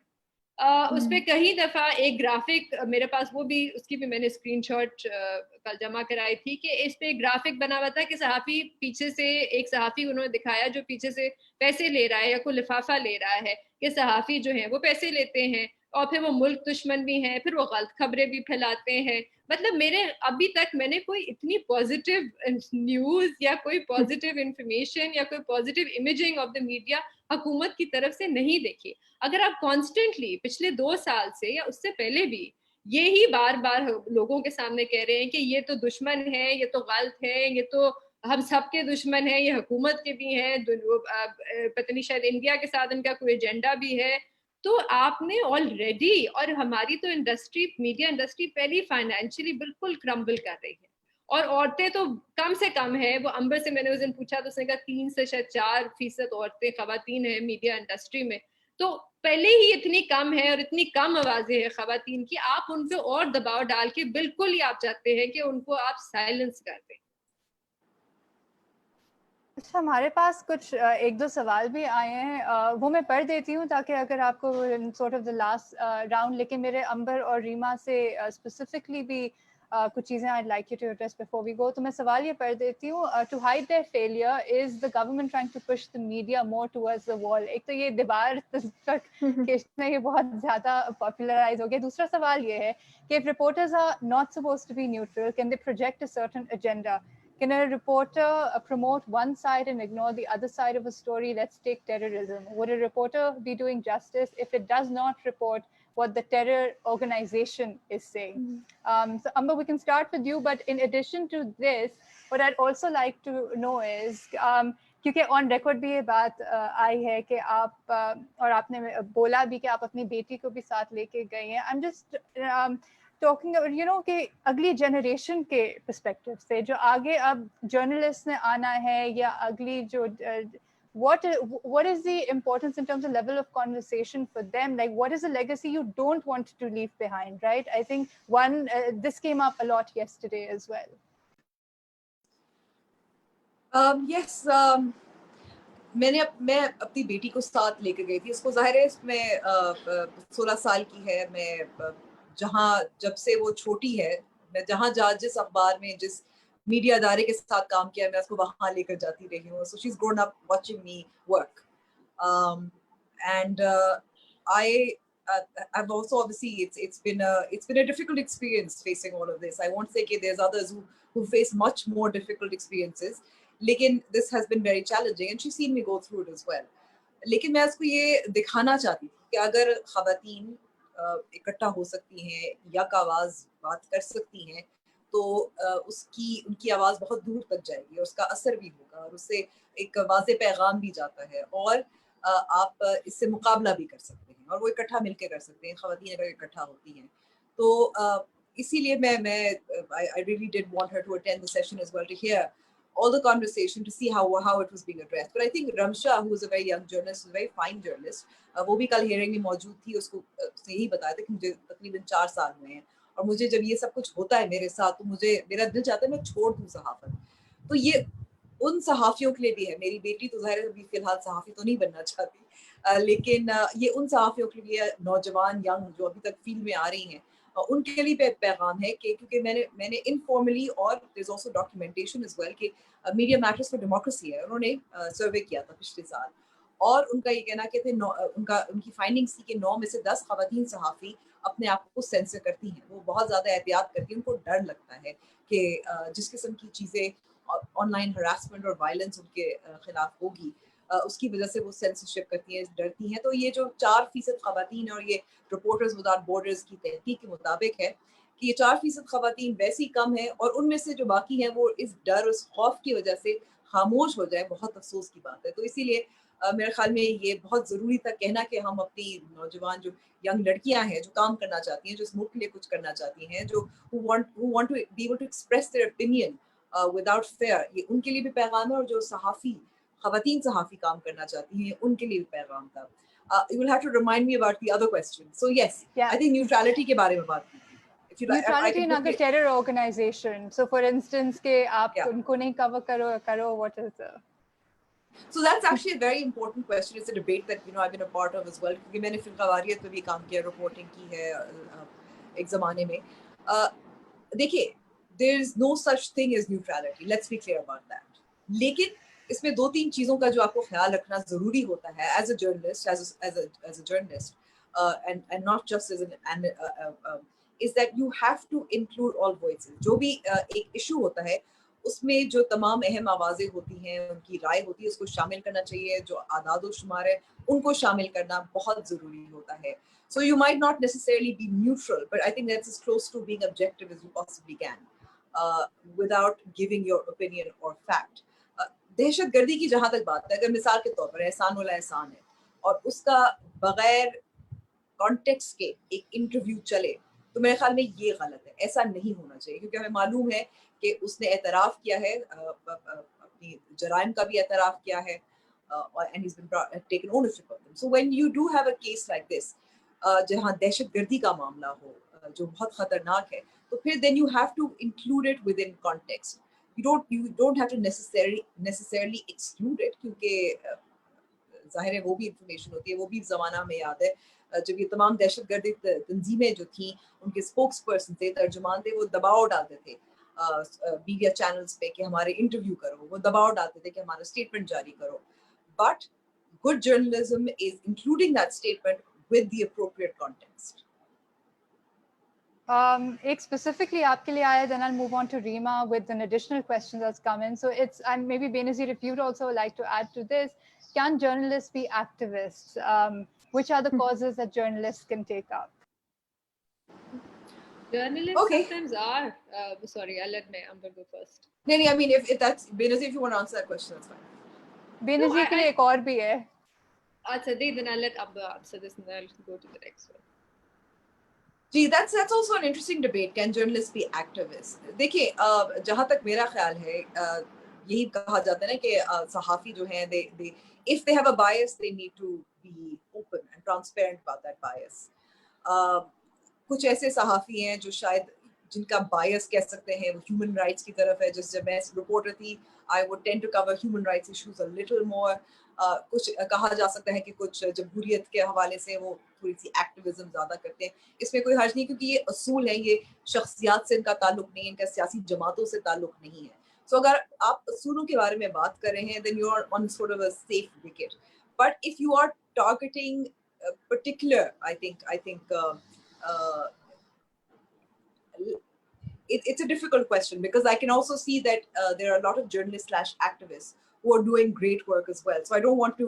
उस पे कई दफ़ा एक ग्राफिक मेरे पास, वो भी उसकी भी मैंने स्क्रीनशॉट कल जमा कराई थी कि इस पे ग्राफिक बना हुआ था कि सहाफ़ी पीछे से, एक सहाफ़ी उन्होंने दिखाया जो पीछे से पैसे ले रहा है या कोई लिफाफा ले रहा है, कि सहाफ़ी जो है वो पैसे लेते हैं और फिर वो मुल्क दुश्मन भी हैं, फिर वो गलत खबरें भी फैलाते हैं। मतलब मेरे अभी तक मैंने कोई इतनी पॉजिटिव न्यूज़ या कोई पॉजिटिव इंफॉर्मेशन या कोई positive imaging of the media हुकूमत की तरफ से नहीं देखी। अगर आप कॉन्स्टेंटली पिछले 2 साल से या उससे पहले भी ये ही बार बार लोगों के सामने कह रहे हैं कि ये तो दुश्मन है, ये तो गलत है, ये तो हम सबके दुश्मन है, ये हुकूमत के भी हैं, पता नहीं शायद इंडिया के साथ इनका कोई एजेंडा भी है, तो आपने ऑलरेडी, और हमारी तो इंडस्ट्री, मीडिया इंडस्ट्री पहले फाइनेंशियली बिल्कुल क्रम्बल कर रही है, और औरतें तो कम से कम है, वो अंबर से मैंने उस दिन पूछा तो उसने कहा 3 से शायद 4% औरतें खवातीन है मीडिया इंडस्ट्री में। तो पहले ही इतनी कम है और इतनी कम आवाजें हैं खवातीन की, आप उन पे और दबाव डाल के बिल्कुल ही आप चाहते हैं कि उनको आप साइलेंस कर दें। अच्छा, हमारे पास कुछ 1-2 सवाल भी आए हैं, वो मैं पढ़ देती हूँ ताकि अगर आपको sort of the last round, लेकिन मेरे अंबर और रीमा से स्पेसिफिकली भी कुछ चीज़ें I'd like you to address before we go। तो मैं सवाल ये पढ़ देती हूँ। To hide their failure is the government trying to push the media more towards the wall। एक तो ये दीवार तक केस में ये बहुत ज़्यादा पॉपुलराइज हो गया। दूसरा सवाल ये है कि if reporters are not supposed to be neutral, can they project a certain agenda? Can a reporter promote one side and ignore the other side of a story? Let's take terrorism. Would a reporter be doing justice if it does not report what the terror organization is saying? So Amber, we can start with you, but in addition to this, what I'd also like to know is, क्योंकि on record भी ये बात आई है कि आप और आपने बोला भी कि आप अपनी बेटी को भी साथ लेके गए हैं. I am just talking you know कि अगली जनरेशन के पर्सपेक्टिव से जो आगे अब जर्नलिस्ट ने आना है या अगली जो what is the importance in terms of level of conversation for them? Like, what is a legacy you don't want to leave behind, right? I think this came up a lot yesterday as well. Yes, मैं अपनी बेटी को साथ लेकर गई थी. उसको जाहिर है इसमें 16 साल की है. मैं जब से वो छोटी है, मैं जिस अखबार में जिस मीडिया अदारे के साथ काम किया, मैं उसको वहाँ लेकर जाती रही हूँ. So she's grown up watching me work, and I've also obviously it's been a difficult experience facing all of this. I won't say that there's others who face much more difficult experiences. लेकिन this has been very challenging and she's seen me go through it as well. लेकिन मैं उसको ये दिखाना चाहती थी कि अगर ख़वातीन इकट्ठा हो सकती हैं, यक आवाज़ बात कर सकती हैं, तो उनकी आवाज़ बहुत दूर तक जाएगी और उसका असर भी होगा और उससे एक वाज़े पैगाम भी जाता है और आप इससे मुकाबला भी कर सकते हैं और वो इकट्ठा मिलकर कर सकते हैं. ख़वातीन अगर इकट्ठा होती हैं तो इसीलिए I really did want her to attend the session as well to hear all the conversation, to see how it was being addressed. But I think Ramsha, who is a very young journalist, a very fine journalist, वो भी कल hearing में मौजूद थी. उसको यही बताया था कि मुझे तकरीबन 4 साल हुए हैं और मुझे जब ये सब कुछ होता है मेरे साथ तो मेरा दिल चाहता है मैं छोड़ दूं सहाफत. तो ये उन सहाफियों के लिए भी है. मेरी बेटी तो ज़ाहिर है अभी फिलहाल सहाफी तो नहीं बनना चाहती, लेकिन ये उन सहाफियों के लिए, नौजवान यंग जो अभी तक फील्ड में आ रही हैं, उनके लिए पैगाम है कि क्योंकि मैंने इनफॉर्मली और there is also documentation as well कि मीडिया मैटर्स फॉर डेमोक्रेसी है, उन्होंने सर्वे किया था पिछले साल और उनका ये कहना कि उनकी फाइंडिंग्स थी कि 9 में से 10 ख़वातीन सहाफ़ी अपने आप को सेंसर करती हैं. वो बहुत ज़्यादा एहतियात करती हैं. उनको डर लगता है कि जिस किस्म की चीज़ें ऑनलाइन हरासमेंट और वायलेंस उनके खिलाफ होगी, उसकी वजह से वो सेंसरशिप करती हैं, डरती हैं. तो ये जो 4% ख़वातीन और ये रिपोर्टर्स विदाउट बॉर्डर्स की तहकीक के मुताबिक है कि ये 4% ख़वातीन वैसी कम है और उनमें से जो बाकी हैं वो इस डर, उस खौफ की वजह से खामोश हो जाए. बहुत अफसोस की बात है. तो इसीलिए मेरे ख्याल में ये बहुत ज़रूरी था कहना कि हम अपनी नौजवान जो यंग लड़कियां हैं जो काम करना चाहती हैं, जो इस मुल्क के लिए कुछ करना चाहती हैं, जो who want to be able to express their opinion without fear, ये उनके लिए भी पैगाम है. और जो ख़वातीन सहाफ़ी काम करना चाहती हैं उनके लिए भी पैगाम था. You will have to remind me about the other question. So yes, I think neutrality के बारे में बात की थी. If you neutrality in a terror organization. So for instance के आप उनको नहीं cover करो what is So that's actually a very important question. It's a debate that I've been a part of as well. क्योंकि मैंने film वारियत में भी काम किया, रिपोर्टिंग की है एक ज़माने में. देखिए, there is no such thing as neutrality. Let's be clear about that. लेकिन इसमें 2-3 चीज़ों का जो आपको ख्याल रखना ज़रूरी होता है as a journalist, as a journalist, and not just as is that you have to include all voices. जो भी एक issue होता है उसमें जो तमाम अहम आवाज़ें होती हैं, उनकी राय होती है, उसको शामिल करना चाहिए. जो आदाद शुमार है उनको शामिल करना बहुत ज़रूरी होता है. So you might not necessarily be neutral, but I think that's as close to being objective as you possibly can, without giving your opinion or fact. दहशतगर्दी की जहाँ तक बात है, अगर मिसाल के तौर पर एहसान वाला एहसान है और उसका बगैर कॉन्टेक्स्ट के एक इंटरव्यू चले तो मेरे ख्याल में ये गलत है. ऐसा नहीं होना चाहिए क्योंकि हमें मालूम है कि उसने एतराफ़ किया है, अपनी जराइम का भी एतराफ़ किया है, and he's been taken ownership of them. So when you do have a case like this, जहाँ दहशतगर्दी का मामला हो जो बहुत ख़तरनाक है, तो फिर then you have to include it within context. You don't have to necessarily exclude it क्योंकि ज़ाहिर है वो भी इंफॉर्मेशन होती है. वो भी ज़माना में याद है जब ये तमाम दहशतगर्दी तंजीमें जो थी, उनके स्पोक्स पर्सन थे, तर्जुमान थे, वो दबाव डालते थे मीडिया चैनल्स पे कि हमारे इंटरव्यू करो. वो दबाव डालते थे कि हमारा स्टेटमेंट जारी करो. But good journalism is including that statement with the appropriate context. एक specifically आपके लिए आया, then I'll move on to Reema with an additional question that's come in. So it's, and maybe Benazir, if you'd also like to add to this, can journalists be activists? Which are the causes that journalists can take up? Journalists Okay. sometimes are. Sorry, I'll let Amber go first. No, I mean, if that's Benazir, if you want to answer that question, that's fine. Benazir के लिए एक और भी है. Then I'll let Amber answer this and then I'll go to the next one. Ji, that's also an interesting debate. Can journalists be activists? देखिए, जहाँ तक मेरा ख्याल है, यही कहा जाता है ना कि सहाफ़ी जो हैं, they if they have a bias, they need to be open and transparent about that bias. कुछ ऐसे सहाफ़ी हैं जो शायद जिनका बायस कह सकते हैं वो ह्यूमन राइट्स की तरफ है. जब मैं रिपोर्टर थी, I would tend to cover human rights issues a little more. कुछ कहा जा सकता है कि कुछ जमहूरियत के हवाले से वो थोड़ी सी एक्टिविज्म ज़्यादा करते हैं. इसमें कोई हर्ज नहीं, क्योंकि ये असूल है, ये शख्सियात से इनका ताल्लुक नहीं है, इनका सियासी जमातों से ताल्लुक नहीं है. सो अगर आप असूलों के बारे में बात कर रहे हैं, then you are on sort of a safe wicket. But if you are targeting particular, I think it's a difficult question, because I can also see that there are a lot of journalists / activists who are doing great work as well. So I don't want to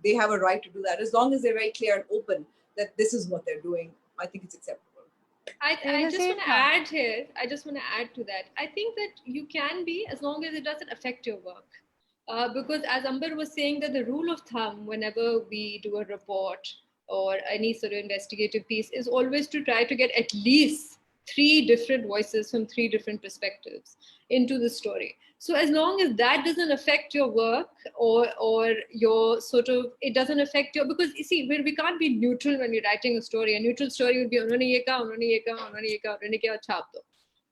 they have a right to do that, as long as they're very clear and open that this is what they're doing. I think it's acceptable. I just want to add here. I just want to add to that. I think that you can be, as long as it doesn't affect your work. Because as Amber was saying, that the rule of thumb whenever we do a report or any sort of investigative piece is always to try to get at least 3 different voices from 3 different perspectives into the story. So as long as that doesn't affect your work or your sort of, it doesn't affect your, because you see, we can't be neutral when we're writing a story. A neutral story would be, unhone ye kaha, unhone ye kaha, unhone ye kaha, unhone kya chhap do.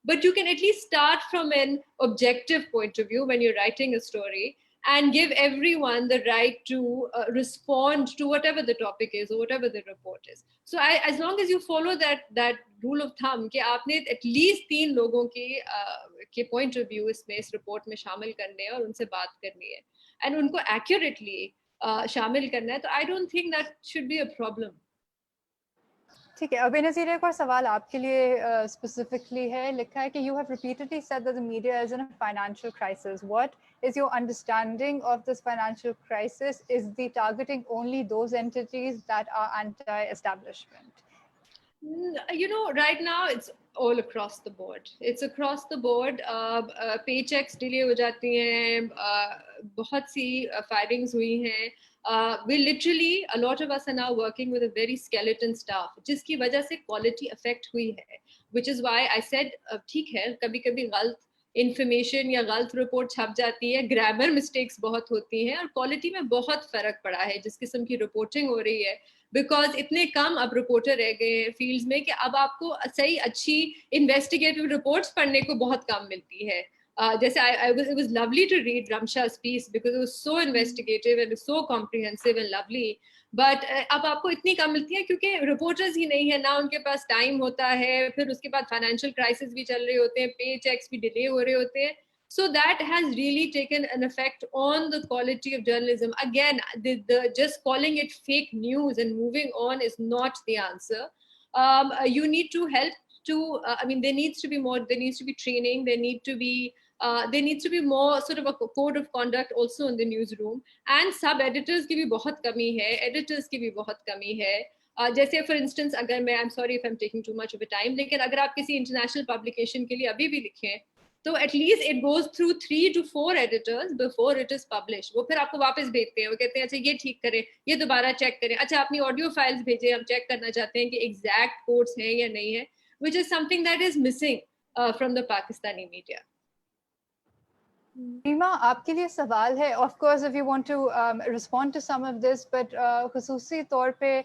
But you can at least start from an objective point of view when you're writing a story, and give everyone the right to respond to whatever the topic is or whatever the report is. So as long as you follow that rule of thumb, कि आपने at least 3 लोगों के point of view इस report में शामिल करने हैं और उनसे बात करनी है, and उनको accurately शामिल करना है, तो I don't think that should be a problem. ठीक है. बेनज़ीर, एक और सवाल आपके लिए स्पेसिफिकली है. लिखा है कि you have repeatedly said that the media is in a financial crisis. What is your understanding of this financial crisis? Is the targeting only those entities that are anti-establishment? Right now it's all across the board. It's across the board. Paychecks delay हो जाती हैं, बहुत सी firings हुई हैं. We literally, a lot of us are now working with a very skeleton staff, जिसकी वजह से quality affect हुई है. Which is why I said, ठीक है, कभी-कभी गलत information या गलत report छप जाती है, grammar mistakes बहुत होती हैं, और quality में बहुत फर्क पड़ा है जिस किस्म की reporting हो रही है. बिकॉज इतने कम अब रिपोर्टर रह गए हैं फील्ड्स में कि अब आपको सही अच्छी इन्वेस्टिगेटिव रिपोर्ट्स पढ़ने को बहुत कम मिलती है. जैसे it was lovely to read Ramsha's piece because it was so investigative and so comprehensive and lovely. But अब आपको इतनी कम मिलती है क्योंकि रिपोर्टर्स ही नहीं है ना, उनके पास टाइम होता है, फिर उसके बाद फाइनेंशियल क्राइसिस भी चल रहे होते हैं, पे चेक्स भी डिले हो रहे होते हैं. So that has really taken an effect on the quality of journalism. Again, the just calling it fake news and moving on is not the answer. You need to help to, there needs to be more, there needs to be training, there needs to be more sort of a code of conduct also in the newsroom. And sub-editors की भी बहुत कमी है, editors की भी बहुत कमी है. जैसे for instance, अगर मैं, I'm sorry if I'm taking too much of a time, लेकिन अगर आप किसी international publication के लिए अभी भी लिखें, तो at least it goes through 3 to 4 editors before it is published. वो फिर आपको वापस भेजते हैं, वो कहते हैं अच्छा ये ठीक करें, ये दोबारा चेक करें, अच्छा अपनी ऑडियो फाइल्स भेजें, हम चेक करना चाहते हैं कि एग्जैक्ट कोड्स हैं या नहीं है, which is something that is missing from the Pakistani media. Reema, आपके लिए सवाल है. Of course, if you want to respond to some of this, but खुसूसी तौर पे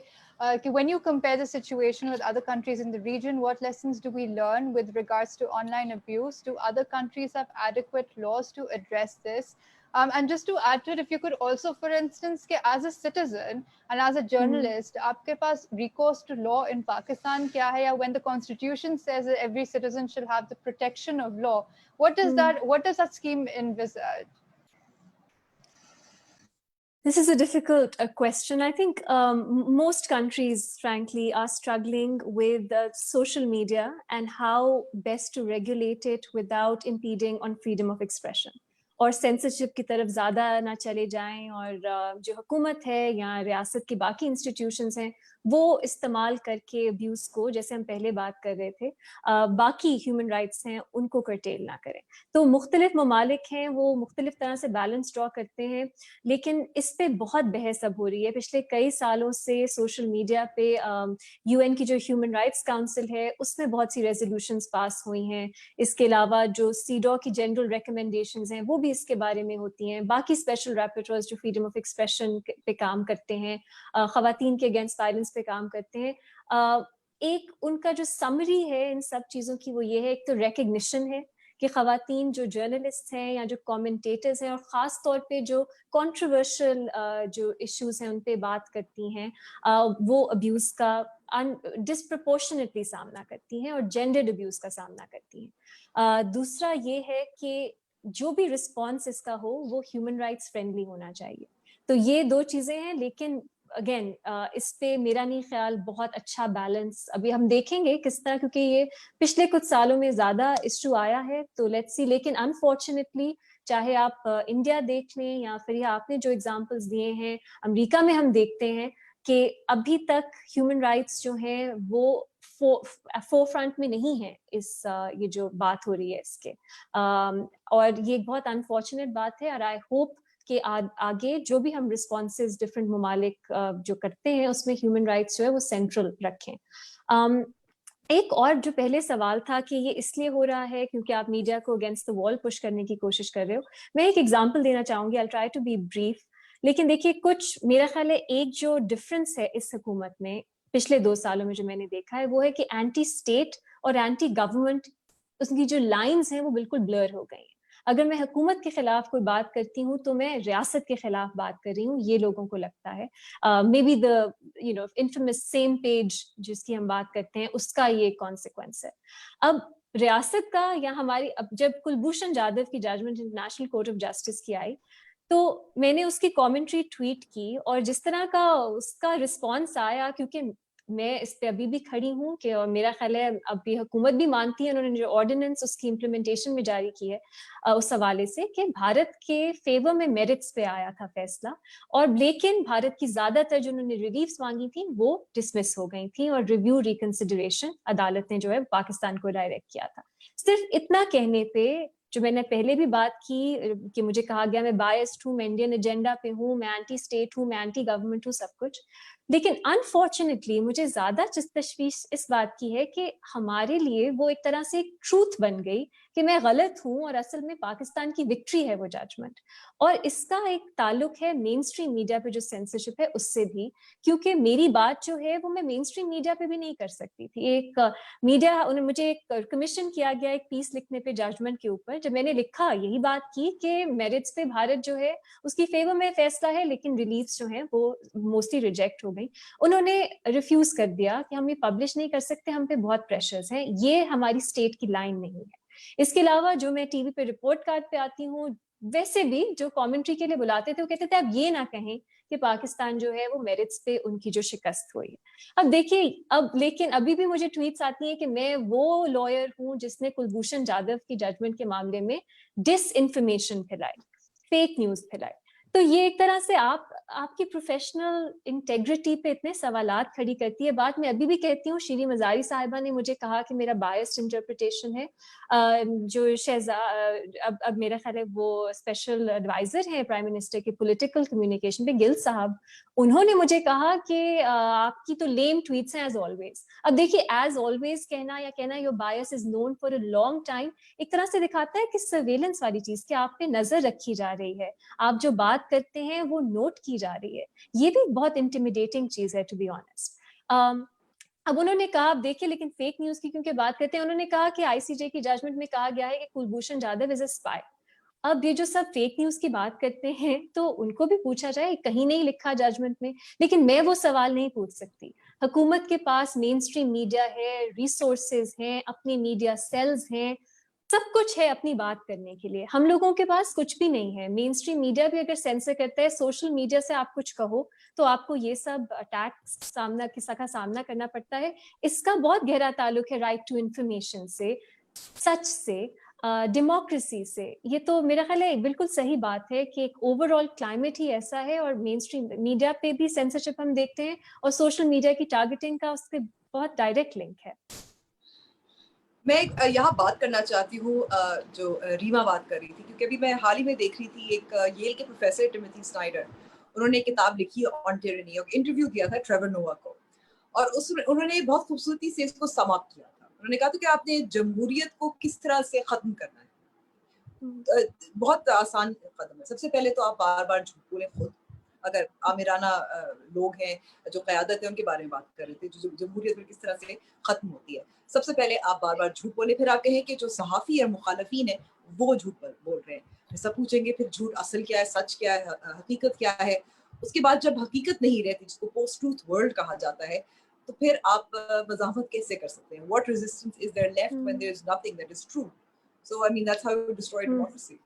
when you compare the situation with other countries in the region, what lessons do we learn with regards to online abuse? Do other countries have adequate laws to address this? And just to add to it, if you could also, for instance, as a citizen and as a journalist, आपके पास recourse to law in Pakistan क्या है? या when the constitution says that every citizen should have the protection of law, what does that scheme envisage? This is a difficult question. I think most countries, frankly, are struggling with social media and how best to regulate it without impeding on freedom of expression. और censorship की तरफ ज़्यादा ना चले जाएं, और जो हुकूमत है या रियासत की बाकी इंस्टीट्यूशंस हैं वो इस्तेमाल करके अब्यूज़ को, जैसे हम पहले बात कर रहे थे, बाकी ह्यूमन राइट्स हैं उनको कर्टेल ना करें. तो मुख्तलिफ ममालिक हैं वो मुख्तलिफ तरह से बैलेंस ड्रॉ करते हैं, लेकिन इस पे बहुत बहस अब हो रही है. पिछले कई सालों से सोशल मीडिया पे UN की जो ह्यूमन राइट्स काउंसिल है उसमें बहुत सी रेजोल्यूशंस पास हुई हैं. इसके अलावा जो CEDAW की जनरल रिकमेंडेशंस हैं वो भी इसके बारे में होती हैं. बाकी स्पेशल रैपर्टर्स जो फ्रीडम ऑफ एक्सप्रेशन पे काम करते हैं, ख़वातीन के अगेंस्ट वायलेंस पे काम करते हैं, एक उनका जो समरी है इन सब चीज़ों की वो ये है, एक तो रिकग्निशन है कि ख़वातीन जो जर्नलिस्ट हैं या जो कमेंटेटर्स हैं और ख़ास तौर पे जो कंट्रोवर्शियल जो इश्यूज हैं उन पे बात करती हैं, वो अब्यूज़ का डिस्प्रपोर्शनेटली सामना करती हैं और जेंडर्ड अब्यूज़ का सामना करती हैं. दूसरा ये है कि जो भी रिस्पॉन्स इसका हो वो ह्यूमन राइट्स फ्रेंडली होना चाहिए. तो ये दो चीज़ें हैं, लेकिन अगेन इस पे मेरा नहीं ख्याल बहुत अच्छा बैलेंस अभी हम देखेंगे किस तरह, क्योंकि ये पिछले कुछ सालों में ज़्यादा इशू आया है, तो लेट्स सी. लेकिन अनफॉर्चुनेटली चाहे आप इंडिया देख लें या फिर आपने जो एग्जांपल्स दिए हैं अमेरिका में, हम देखते हैं कि अभी तक ह्यूमन राइट्स जो हैं वो फोरफ्रंट में नहीं है इस ये जो बात हो रही है इसके, और ये एक बहुत अनफॉर्चुनेट बात है. और आई होप कि आगे जो भी हम रिस्पॉन्सेज डिफरेंट ममालिक जो करते हैं उसमें ह्यूमन राइट्स जो है वो सेंट्रल रखें. एक और जो पहले सवाल था कि ये इसलिए हो रहा है क्योंकि आप मीडिया को अगेंस्ट द वॉल पुश करने की कोशिश कर रहे हो. मैं एक एग्जांपल देना चाहूंगी, I try to be brief. लेकिन देखिए, कुछ मेरा ख्याल है एक जो डिफरेंस है इस हुकूमत में पिछले 2 सालों में जो मैंने देखा है वो है कि एंटी स्टेट और एंटी गवर्नमेंट, उसकी जो लाइंस हैं वो बिल्कुल ब्लर हो गई हैं. अगर मैं हुकूमत के खिलाफ कोई बात करती हूँ तो मैं रियासत के खिलाफ बात कर रही हूँ, ये लोगों को लगता है. May be the infamous same page जिसकी हम बात करते हैं उसका ये कॉन्सिक्वेंस है. अब रियासत का या हमारी, अब जब कुलभूषण जाधव की judgement international court of justice की आई तो मैंने उसकी कमेंट्री ट्वीट की, और जिस तरह का उसका रिस्पॉन्स आया, क्योंकि मैं इस पे अभी भी खड़ी हूँ कि, और मेरा ख्याल है अभी हुकूमत भी मानती है, उन्होंने जो ऑर्डिनेंस उसकी इम्प्लीमेंटेशन में जारी की है उस हवाले से कि भारत के फेवर में मेरिट्स पे आया था फैसला, और लेकिन भारत की ज्यादातर जो उन्होंने रिलीफ्स मांगी थी वो डिसमिस हो गई थी, और रिव्यू रिकंसिडरेशन अदालत ने जो है पाकिस्तान को डायरेक्ट किया था. सिर्फ इतना कहने पे, जो मैंने पहले भी बात की कि मुझे कहा गया मैं बायस्ड हूँ, मैं इंडियन एजेंडा पे हूँ, मैं एंटी स्टेट हूँ, मैं एंटी गवर्नमेंट हूँ, सब कुछ, लेकिन अनफॉर्चुनेटली मुझे ज्यादा तशवीश इस बात की है कि हमारे लिए वो एक तरह से एक ट्रूथ बन गई कि मैं गलत हूँ और असल में पाकिस्तान की विक्ट्री है वो जजमेंट. और इसका एक ताल्लुक है मेन स्ट्रीम मीडिया पे जो सेंसरशिप है उससे भी, क्योंकि मेरी बात जो है वो मैं मेन स्ट्रीम मीडिया पे भी नहीं कर सकती थी. एक मीडिया, उन्हें मुझे एक कमीशन किया गया एक पीस लिखने पे जजमेंट के ऊपर, जब मैंने लिखा यही बात की कि मेरिट्स पे भारत जो है उसकी फेवर में फैसला है, लेकिन रिलीफ्स जो है वो मोस्टली रिजेक्ट हो गई. उन्होंने रिफ्यूज कर दिया कि हम ये पब्लिश नहीं कर सकते, हम पे बहुत प्रेशर्स हैं, ये हमारी स्टेट की लाइन नहीं है. इसके अलावा जो मैं टीवी पे रिपोर्ट कार्ड पे आती हूँ, वैसे भी जो कमेंट्री के लिए बुलाते थे वो कहते थे आप ये ना कहें कि पाकिस्तान जो है वो मेरिट्स पे उनकी जो शिकस्त हुई है. अब देखिए, अब लेकिन अभी भी मुझे ट्वीट्स आती है कि मैं वो लॉयर हूँ जिसने कुलभूषण जाधव की जजमेंट के मामले में डिस इन्फॉर्मेशन फैलाई, फेक न्यूज फैलाई. तो ये एक तरह से आपकी प्रोफेशनल इंटेग्रिटी पे इतने सवालात खड़ी करती है. बात मैं अभी भी कहती हूँ, शीरी मजारी साहिबा ने मुझे कहा कि मेरा बायस्ड इंटरप्रिटेशन है. जो अब मेरा ख्याल है वो स्पेशल एडवाइजर हैं प्राइम मिनिस्टर के पॉलिटिकल कम्युनिकेशन पे, गिल साहब, उन्होंने मुझे कहा कि आपकी तो लेम ट्वीट्स हैं एज ऑलवेज. अब देखिए, एज ऑलवेज कहना या कहना your bias is known for a long time एक तरह से दिखाता है कि सर्वेलेंस वाली चीज कि आप पे नजर रखी जा रही है, आप जो बात करते हैं वो नोट की जा रही है. ये भी बहुत इंटिमिडेटिंग चीज है टू बी ऑनेस्ट. अब उन्होंने कहा, अब देखिए, लेकिन फेक न्यूज की क्योंकि बात करते हैं, उन्होंने कहा कि आईसीजे की जजमेंट में कहा गया है कि Kulbhushan Jadhav is a spy. अब ये जो सब फेक न्यूज की बात करते हैं तो उनको भी पूछा जाए, कहीं नहीं लिखा जजमेंट में, लेकिन मैं वो सवाल नहीं पूछ सकती. हुकूमत के पास मेन स्ट्रीम मीडिया है, रिसोर्सेज हैं, अपने मीडिया सेल्स हैं, सब कुछ है अपनी बात करने के लिए, हम लोगों के पास कुछ भी नहीं है. मेन स्ट्रीम मीडिया भी अगर सेंसर करता है, सोशल मीडिया से आप कुछ कहो तो आपको ये सब अटैक्स का सामना करना पड़ता है. इसका बहुत गहरा ताल्लुक है राइट टू इंफॉर्मेशन से, सच से, डेमोक्रेसी से. ये तो मेरा ख्याल है बिल्कुल सही बात है कि एक ओवरऑल क्लाइमेट ही ऐसा है, और मेन स्ट्रीम मीडिया पे भी सेंसरशिप हम देखते हैं, और सोशल मीडिया की टारगेटिंग का उसके बहुत डायरेक्ट लिंक है. मैं यहाँ बात करना चाहती हूँ जो रीमा बात कर रही थी, क्योंकि अभी मैं हाल ही में देख रही थी एक येल के प्रोफेसर टिमोथी स्नाइडर, उन्होंने एक किताब लिखी ऑन टिरेनी, और इंटरव्यू दिया था ट्रेवर नोआ को, और उन्होंने बहुत खूबसूरती से इसको समाप्त किया था. उन्होंने कहा था कि आपने जमहूरियत को किस तरह से खत्म करना है. बहुत आसान कदम है. सबसे पहले तो आप बार बार झूठ बोलें खुद. अगर आमिराना लोग हैं जो क़यादत है उनके बारे में बात कर रहे थे, जो जमहूरियत में किस तरह से खत्म होती है, सबसे पहले आप बार बार झूठ बोले. फिर आप कहें कि जो सहाफ़ी या मुखालफीन है वो झूठ बोल रहे हैं. फिर सब पूछेंगे फिर झूठ असल क्या है, सच क्या है, हकीकत क्या है. उसके बाद जब हकीकत नहीं रहती, जिसको पोस्ट ट्रूथ वर्ल्ड कहा जाता है, तो फिर आप वजाहत कैसे कर सकते हैं? What resistance is there left when there is nothing that is true? So I mean that's how you destroy democracy.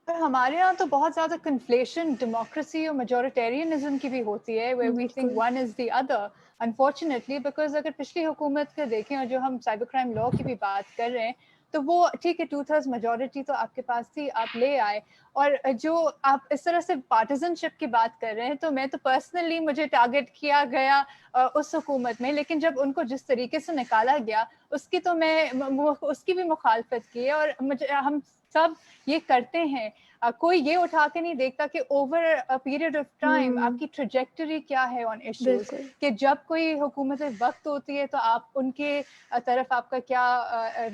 पर हमारे यहाँ तो बहुत ज़्यादा कन्फ्लेशन डेमोक्रेसी और मेजॉरिटेरियनिज्म की भी होती है, where we think one is the other, unfortunately, because अगर पिछली हुकूमत के देखें और जो हम साइबर क्राइम लॉ की भी बात कर रहे हैं, तो वो ठीक है 2/3 मेजॉरिटी तो आपके पास थी, आप ले आए. और जो आप इस तरह से पार्टिजनशिप की बात कर रहे हैं, तो मैं तो पर्सनली मुझे टारगेट किया गया उस हुकूमत में, लेकिन जब उनको जिस तरीके से निकाला गया उसकी तो मैं उसकी भी मुखालफत की है. और मुझे हम सब ये करते हैं, कोई ये उठा के नहीं देखता कि over a period of time आपकी ट्रैजेक्टरी क्या है ऑन इश्यूज, कि जब कोई हुकूमत वक्त होती है तो आप उनके तरफ आपका क्या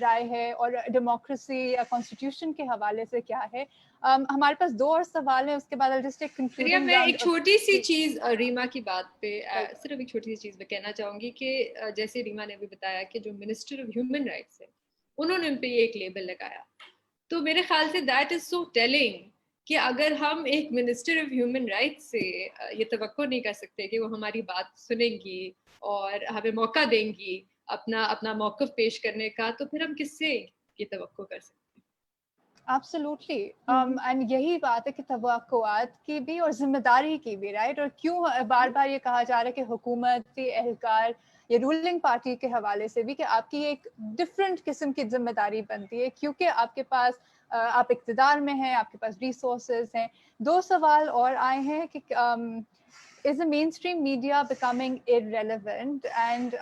राय है, और डेमोक्रेसी या कॉन्स्टिट्यूशन के हवाले से क्या है. हमारे पास 2 और सवाल हैं, उसके बाद जस्ट एक कंक्लूडिंग. मैं एक छोटी सी चीज रीमा की बात पे सिर्फ एक छोटी सी चीज मैं कहना चाहूंगी कि जैसे रीमा ने भी बताया कि जो मिनिस्टर ऑफ ह्यूमन राइट्स है, उन्होंने उन पे ये एक लेबल लगाया, तो मेरे ख्याल say that is so telling कि अगर हम एक मिनिस्टर ऑफ ह्यूमन राइट्स से ये तवक्को नहीं कर सकते कि वो हमारी बात सुनेंगी और हमें मौका देंगी अपना मौक़िफ़ पेश करने का, तो फिर हम किससे ये तवक्को कर सकते हैं? एब्सोल्युटली. एंड यही बात है कि तवक्कुआत की भी और जिम्मेदारी की भी, राइट. और क्यों बार बार ये कहा जा रहा है कि हुकूमती एहलकार या रूलिंग पार्टी के हवाले से भी कि आपकी एक डिफरेंट किस्म की जिम्मेदारी बनती है, क्योंकि आपके पास आप इक़्तिदार में हैं, आपके पास रिसोर्सेज हैं. 2 सवाल और आए हैं कि is the mainstream media becoming irrelevant? And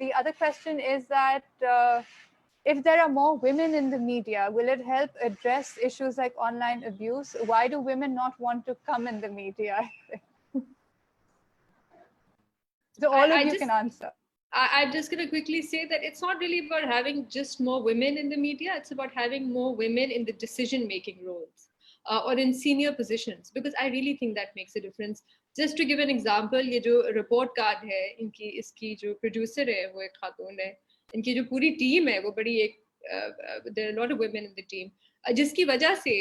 the other question is that if there are more women in the media, will it help address issues like online abuse? Why do women not want to come in the media? So all of you can answer. I'm just going to quickly say that it's not really about having just more women in the media. It's about having more women in the decision-making roles or in senior positions, because I really think that makes a difference. Just to give an example, ये जो report card है, इसकी जो producer है, वो एक खातून है. इनकी जो पूरी टीम है वो बड़ी एक there are a lot of women in the team, जिसकी वजह से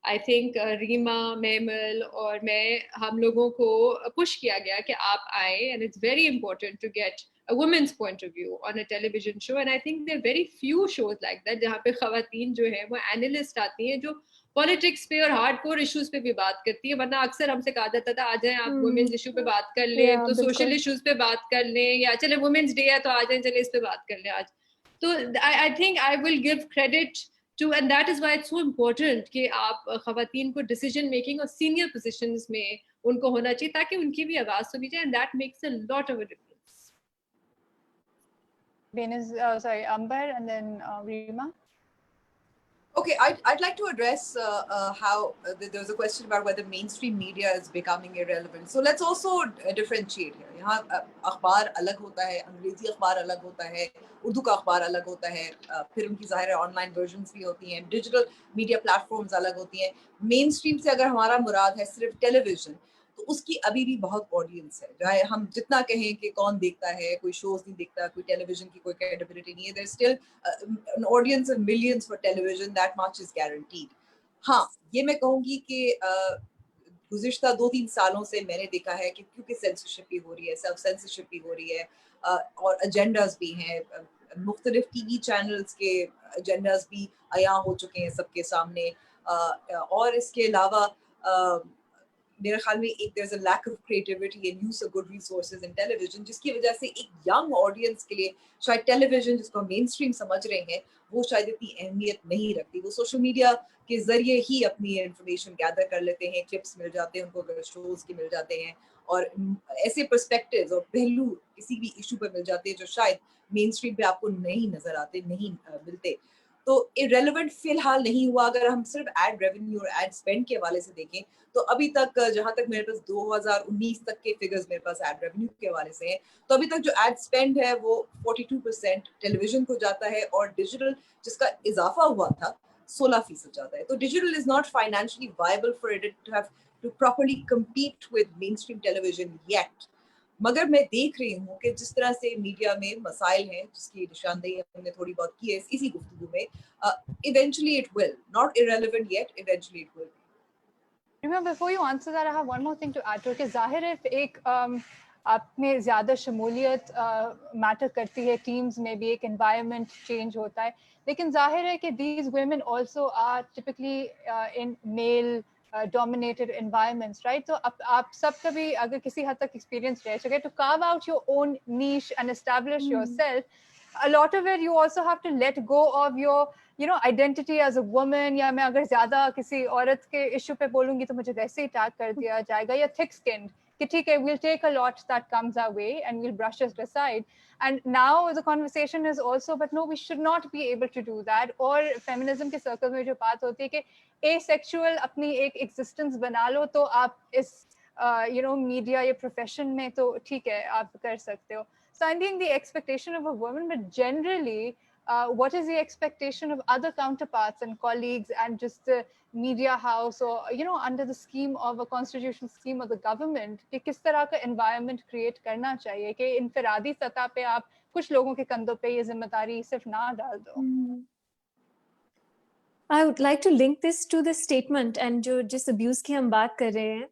I think रीमा, मेमल और मैं, हम लोगों को पुश किया गया कि आप आए, and it's very important to get a woman's point of view on a television show, and I think there are very few shows like that जहाँ पे ख़वातीन जो है वो एनालिस्ट आती हैं जो पॉलिटिक्स पे और हार्डकोर इश्यूज पे भी बात करती है. वरना अक्सर हमसे कहा जाता था आ जाएं आप वुमेन्स इशू पे बात कर लें, तो सोशल इश्यूज पे बात कर लें, या चले वुमेन्स डे है तो आ जाएं, चले इस पे बात कर लें आज. तो I think I will give credit to, and that is why it's so important कि आप ख़वातीन को डिसीजन मेकिंग और सीनियर पोजीशंस में उनको होना चाहिए ताकि उनकी भी आवाज सुनी जाए, and that makes a lot of a difference. Sorry, Amber, and then Reema. Okay, I'd like to address how there was a question about whether mainstream media is becoming irrelevant. So let's also differentiate here. यहाँ अखबार अलग होता है, अंग्रेजी अखबार अलग होता है, उर्दू का अखबार अलग होता है, फिर उनकी ज़ाहिर है ऑनलाइन वर्जन्स भी होती हैं, डिजिटल मीडिया प्लेटफॉर्म्स अलग होती हैं. मेन स्ट्रीम से अगर हमारा मुराद है सिर्फ टेलीविज़न, तो उसकी अभी भी बहुत ऑडियंस है. चाहे हम जितना कहें कि कौन देखता है, कोई शोज नहीं देखता, कोई टेलीविजन की कोई क्रेडिबिलिटी नहीं है, there still an audience of millions for television, that much is guaranteed. हाँ, ये मैं कहूँगी कि गुज़िश्ता 2-3 सालों से मैंने देखा है कि क्योंकि सेंसरशिप भी हो रही है, सेल्फ सेंसरशिप भी हो रही है, और एजेंडाज भी हैं, मुख्तलिफ TV चैनल्स के एजेंडाज भी अयां हो चुके हैं सबके सामने, और इसके अलावा मेरे ख्याल में एक there's a lack of creativity and use of good resources in television, जिसकी वजह से एक young audience के लिए शायद टेलीविजन जिसको मेन स्ट्रीम समझ रहे हैं वो शायद इतनी अहमियत नहीं रखती. वो सोशल मीडिया के जरिए ही अपनी इंफॉर्मेशन गैदर कर लेते हैं, क्लिप्स मिल जाते हैं उनको, शोज के मिल जाते हैं, और ऐसे पर्सपेक्टिव्स और पहलू किसी भी इशू पर मिल जाते हैं जो शायद मेन स्ट्रीम पे आपको नहीं नजर आते, नहीं मिलते. तो इरेलेवेंट फिलहाल नहीं हुआ. अगर हम सिर्फ एड रेवेन्यू और एड स्पेंड के हवाले से देखें तो अभी तक जहां तक मेरे पास 2019 तक के फिगर्स मेरे पास एड रेवेन्यू के हवाले से हैं, तो अभी तक जो एड स्पेंड है वो 42% टेलीविजन को जाता है, और डिजिटल जिसका इजाफा हुआ था 16% जाता है. तो digital is not financially viable for it to have to properly compete with mainstream television yet. मगर मैं देख रही हूँ कि जिस तरह से मीडिया में मसाइल हैं जिसकी निशानदेही हमने थोड़ी बहुत की है इसी गुफ्तगू में, eventually it will, not irrelevant yet, eventually it will. Remember, before you answer that, I have one more thing to add to it. कि जाहिर है एक आप में ज़्यादा शमूलियत मैटर करती है, टीम्स में भी एक environment change होता है, लेकिन जाहिर है कि these women also are typically in male dominated environments, right? तो आप सब कभी अगर किसी हद तक experience रह चुके to carve out your own niche and establish yourself, a lot of it you also have to let go of your identity as a woman. या मैं अगर ज़्यादा किसी औरत के इशू पे बोलूँगी तो मुझे वैसे ही टैग कर दिया जाएगा, या thick skinned कि ठीक है, we'll take a lot that comes our way and we'll brush it aside. And now the conversation is also, but no, we should not be able to do that. और feminism के circle में जो बात होती है कि asexual अपनी एक existence बना लो तो आप इस media या profession में तो ठीक है आप कर सकते हो. So I think the expectation of a woman, but generally, what is the expectation of other counterparts and colleagues and just the media house, or under the scheme of a constitutional scheme of the government, कि किस तरह का environment create करना चाहिए कि इनफरादी सतह पे आप कुछ लोगों के कंधों पे ये जिम्मेदारी सिर्फ ना डाल दो. I would like to link this to the statement, and जो जिस abuse की हम बात कर रहे हैं,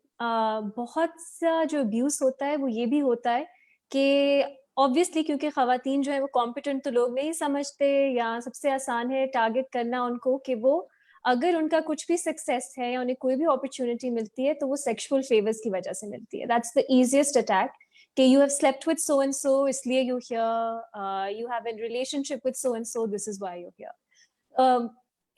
बहुत सा जो abuse होता है वो ये भी होता है कि obviously क्योंकि ख़वातीन जो है वो competent तो लोग नहीं समझते, या सबसे आसान है target करना उनको कि वो अगर उनका कुछ भी success है या उन्हें कोई भी opportunity मिलती है तो वो sexual favors की वजह से मिलती है. That's the easiest attack. कि you have slept with so and so, इसलिए you're here, you have a relationship with so and so, this is why you're here.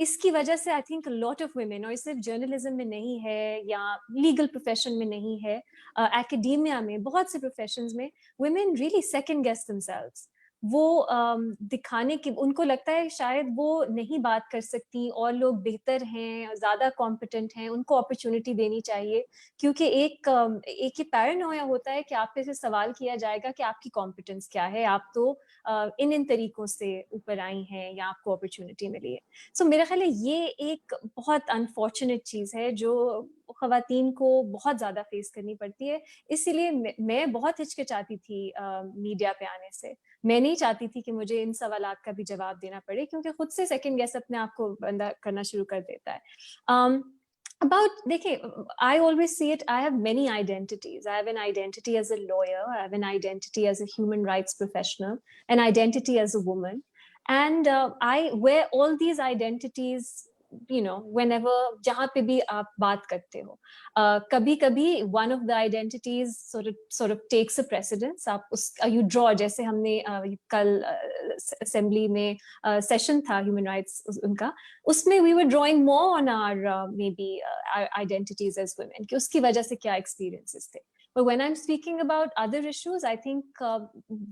इसकी वजह से I think lot of women, और सिर्फ journalism में नहीं है या लीगल प्रोफेशन में नहीं है, एकेडेमिया में बहुत से प्रोफेशंस में women really second guess themselves. वो दिखाने की उनको लगता है शायद वो नहीं बात कर सकती और लोग बेहतर हैं, ज़्यादा कॉम्पिटेंट हैं, उनको अपॉर्चुनिटी देनी चाहिए, क्योंकि एक ही पैरानोया होता है कि आपसे से सवाल किया जाएगा कि आपकी कॉम्पिटेंस क्या है, आप तो इन तरीकों से ऊपर आई हैं या आपको अपॉर्चुनिटी मिली है. सो मेरा ख्याल है ये एक बहुत अनफॉर्चुनेट चीज़ है जो ख़वातीन को बहुत ज़्यादा फेस करनी पड़ती है. इसीलिए मैं बहुत हिचकिचाती थी मीडिया पे आने से. मैं नहीं चाहती थी कि मुझे इन सवालात का भी जवाब देना पड़े, क्योंकि खुद से सेकंड गेस अपने आप को बंदा करना शुरू कर देता है. About, देखिए, I always see it, I have many identities. I have an identity as a lawyer, I have an identity as a human rights professional, an identity as a woman, and I wear all these identities, whenever, जहाँ पे भी आप बात करते हो. कभी-कभी one of the identities sort of takes a precedence. आप you draw, जैसे हमने कल assembly में session था human rights उनका, उसमें we were drawing more on our maybe our identities as women, कि उसकी वजह से क्या experiences थे. But when I'm speaking about other issues, I think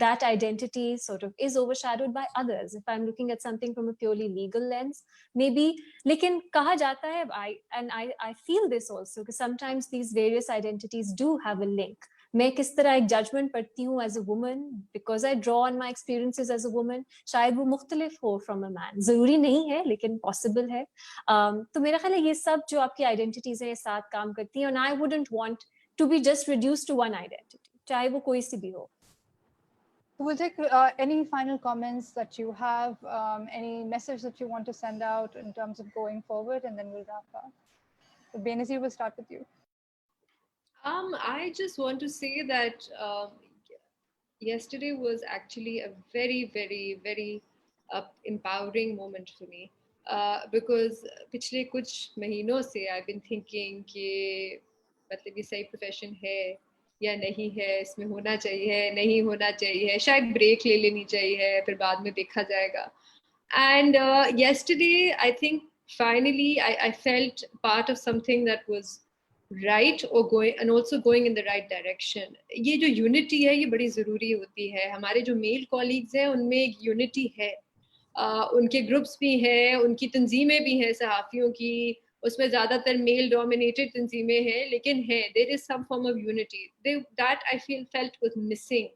that identity sort of is overshadowed by others. If I'm looking at something from a purely legal lens, maybe, लेकिन कहा जाता है, I feel this also, because sometimes these various identities do have a link. मैं किस तरह एक judgment पढ़ती हूँ as a woman, because I draw on my experiences as a woman, शायद वो मुख्तलिफ हो from a man. ज़रूरी नहीं है, लेकिन possible है. तो मेरा ख्याल है ये सब जो आपकी identities हैं, ये साथ काम करती हैं, and I wouldn't want to be just reduced to one identity, चाहे वो कोई सी भी हो. We'll take any final comments that you have, any message that you want to send out in terms of going forward, and then we'll wrap up. So Benazir, we'll start with you. I just want to say that yesterday was actually a very, very, very empowering moment for me. Because पिछले कुछ महीनों से I've been thinking कि मतलब ये सही profession है या नहीं है, इसमें होना चाहिए, नहीं होना चाहिए, शायद break ले लेनी चाहिए, फिर बाद में देखा जाएगा. And yesterday, I think finally I felt part of something that was right or going and also going in the right direction. ये जो unity है ये बड़ी ज़रूरी होती है. हमारे जो male colleagues हैं उनमें एक unity है. उनके ग्रुप्स भी हैं, उनकी तंजीमें भी हैं सहाफ़ियों की, उसमें ज़्यादातर मेल डोमिनेटेड तंजीमें हैं, लेकिन हैं, there is some form of unity. That I felt was missing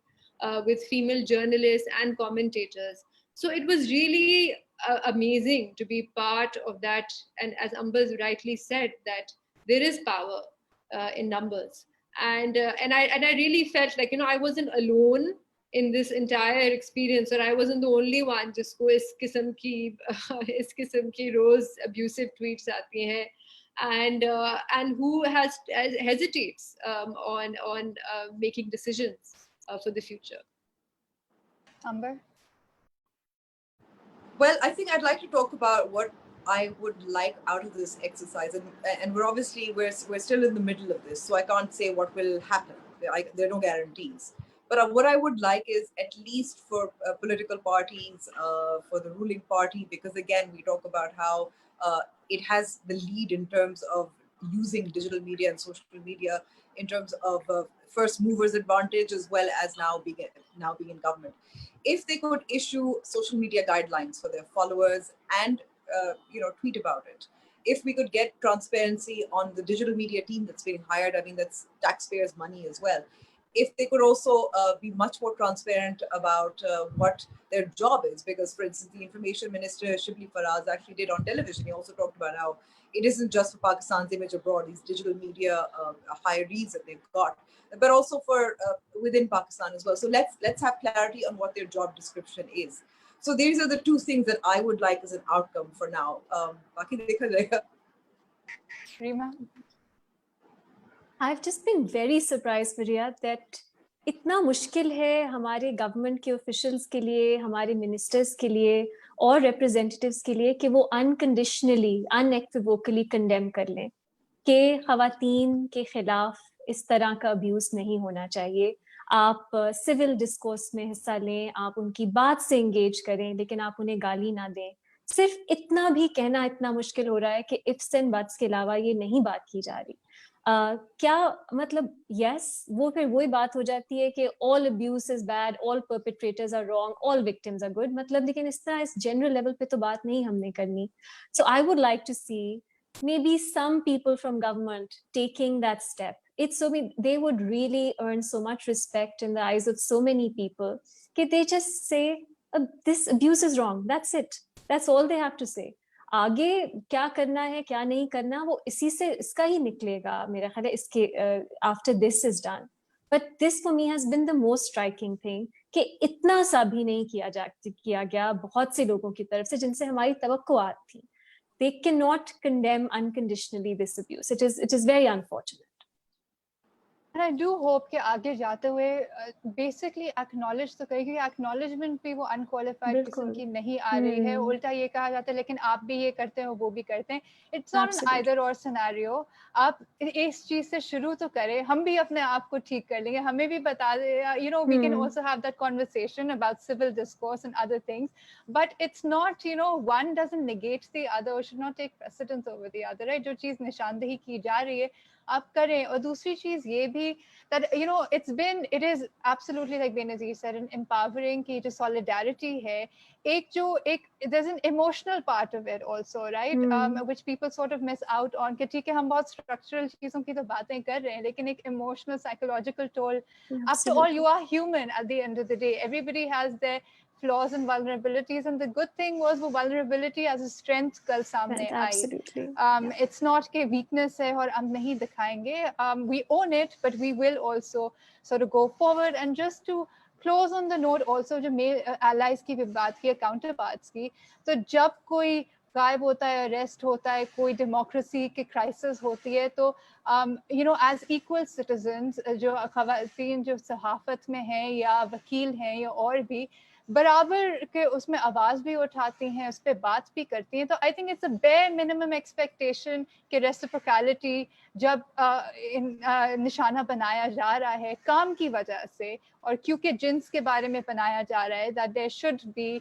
with female journalists and commentators. So it was really amazing to be part of that. And as Ambaz rightly said, that there is power in numbers. And I really felt like, I wasn't alone in this entire experience, or I wasn't the only one जिसको इस किस्म की रोज abusive tweets आती हैं, and who hesitates on making decisions for the future. Amber? Well, I think I'd like to talk about what I would like out of this exercise, and we're still in the middle of this, so I can't say what will happen. There are no guarantees. But what I would like is, at least for political parties, for the ruling party, because again, we talk about how it has the lead in terms of using digital media and social media in terms of first movers advantage, as well as now being in government. If they could issue social media guidelines for their followers and tweet about it. If we could get transparency on the digital media team that's being hired, I mean, that's taxpayers' money as well. If they could also be much more transparent about what their job is, because, for instance, the Information Minister, Shibli Faraz, actually did on television. He also talked about how it isn't just for Pakistan's image abroad, these digital media hirees that they've got, but also for within Pakistan as well. So let's have clarity on what their job description is. So these are the two things that I would like as an outcome for now. Baki dekha jayega. Reema? I've just been very surprised, Maria, that इतना मुश्किल है हमारे government के officials के लिए, हमारे ministers के लिए और रिप्रेजेंटेटिव्स के लिए कि वो अनकंडीशनली, अनएक्विवोकली कंडेम कर लें कि ख़वातीन के खिलाफ इस तरह का अब्यूज़ नहीं होना चाहिए. आप सिविल डिस्कोर्स में हिस्सा लें, आप उनकी बात से एंगेज करें, लेकिन आप उन्हें गाली ना दें. सिर्फ इतना भी कहना इतना मुश्किल हो रहा है कि इफ्स एंड बट्स के अलावा ये नहीं बात की जा रही. क्या मतलब यस वो फिर वही बात हो जाती है कि all abuse is bad, all perpetrators are wrong, all victims are good. मतलब लेकिन इस तरह इस जनरल लेवल पे तो बात नहीं हमने करनी. So I would like to see maybe some people from government taking that step. It's so they would really earn so much respect in the eyes of so many people. Okay, they just say this abuse is wrong. That's it. That's all they have to say. आगे क्या करना है क्या नहीं करना वो इसी से इसका ही निकलेगा मेरा ख्याल है इसके after this is done. But this for me has been the most striking thing कि इतना सा भी नहीं किया गया बहुत से लोगों की तरफ से जिनसे हमारी तवक्कुआत थी. They cannot condemn unconditionally this abuse. It is very unfortunate. And I do hope कि आगे जाते हुए basically acknowledge तो करें, क्योंकि acknowledgement भी वो unqualified किस्म की नहीं आ रही है. उल्टा ये कहा जाता है लेकिन आप भी ये करते हो वो भी करते हैं. It's not an either or scenario. आप इस चीज से शुरू तो करें, हम भी अपने आप को ठीक कर लेंगे, हमें भी बता दे, we can also have that conversation about civil discourse and other things. But it's not, one doesn't negate the other or should not take precedence over the other, right? जो चीज निशानदेही की जा रही है आप करें. और दूसरी चीज ये भी that it is absolutely like Benazir said an empowering कि जो solidarity है, there's an emotional part of it also, right? Which people sort of miss out on कि ठीक है हम बहुत structural चीजों की तो बातें कर रहे हैं लेकिन एक emotional psychological toll. After all, you are human at the end of the day. Everybody has their flaws and vulnerabilities, and the good thing was वो vulnerability as a strength कल सामने आई. It's not कि weakness है और हम नहीं दिखाएंगे. We own it, but we will also sort of go forward. And just to close on the note also, जो male allies की भी बात की, counterparts की, तो जब कोई गायब होता है, अरेस्ट होता है, कोई डेमोक्रेसी की क्राइसिस होती है, तो you know as equal citizens जो ख़वातीन जो सहाफ़त में हैं या वकील हैं या और भी बराबर के उसमें आवाज़ भी उठाती हैं, उस पर बात भी करती हैं. तो I think it's a bare minimum expectation कि रेसिप्रोकैलिटी जब निशाना बनाया जा रहा है काम की वजह से और क्योंकि जिन्स के बारे में बनाया जा रहा है, that there should be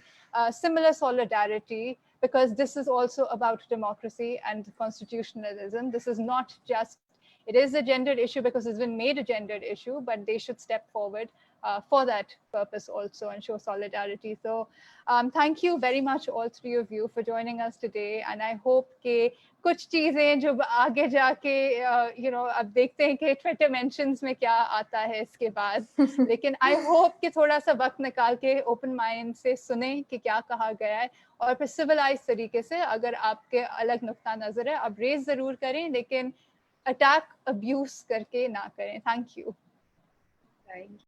similar solidarity, because this is also about democracy and constitutionalism. This is not just, it is a gendered issue because it's been made a gendered issue, but they should step forward for that purpose also and show solidarity. So thank you very much all three of you for joining us today, and I hope कि कुछ चीजें जो आगे जाके you know अब देखते हैं कि ट्विटर मेंशंस में क्या आता है इसके बाद, लेकिन आई होप कि थोड़ा सा वक्त निकाल के ओपन माइंड से सुने कि क्या कहा गया है और फिर सिविलाइज तरीके से अगर आपके अलग नुक्ता नजर है आप रेज जरूर करें, लेकिन अटैक अब्यूज करके ना करें. Thank you.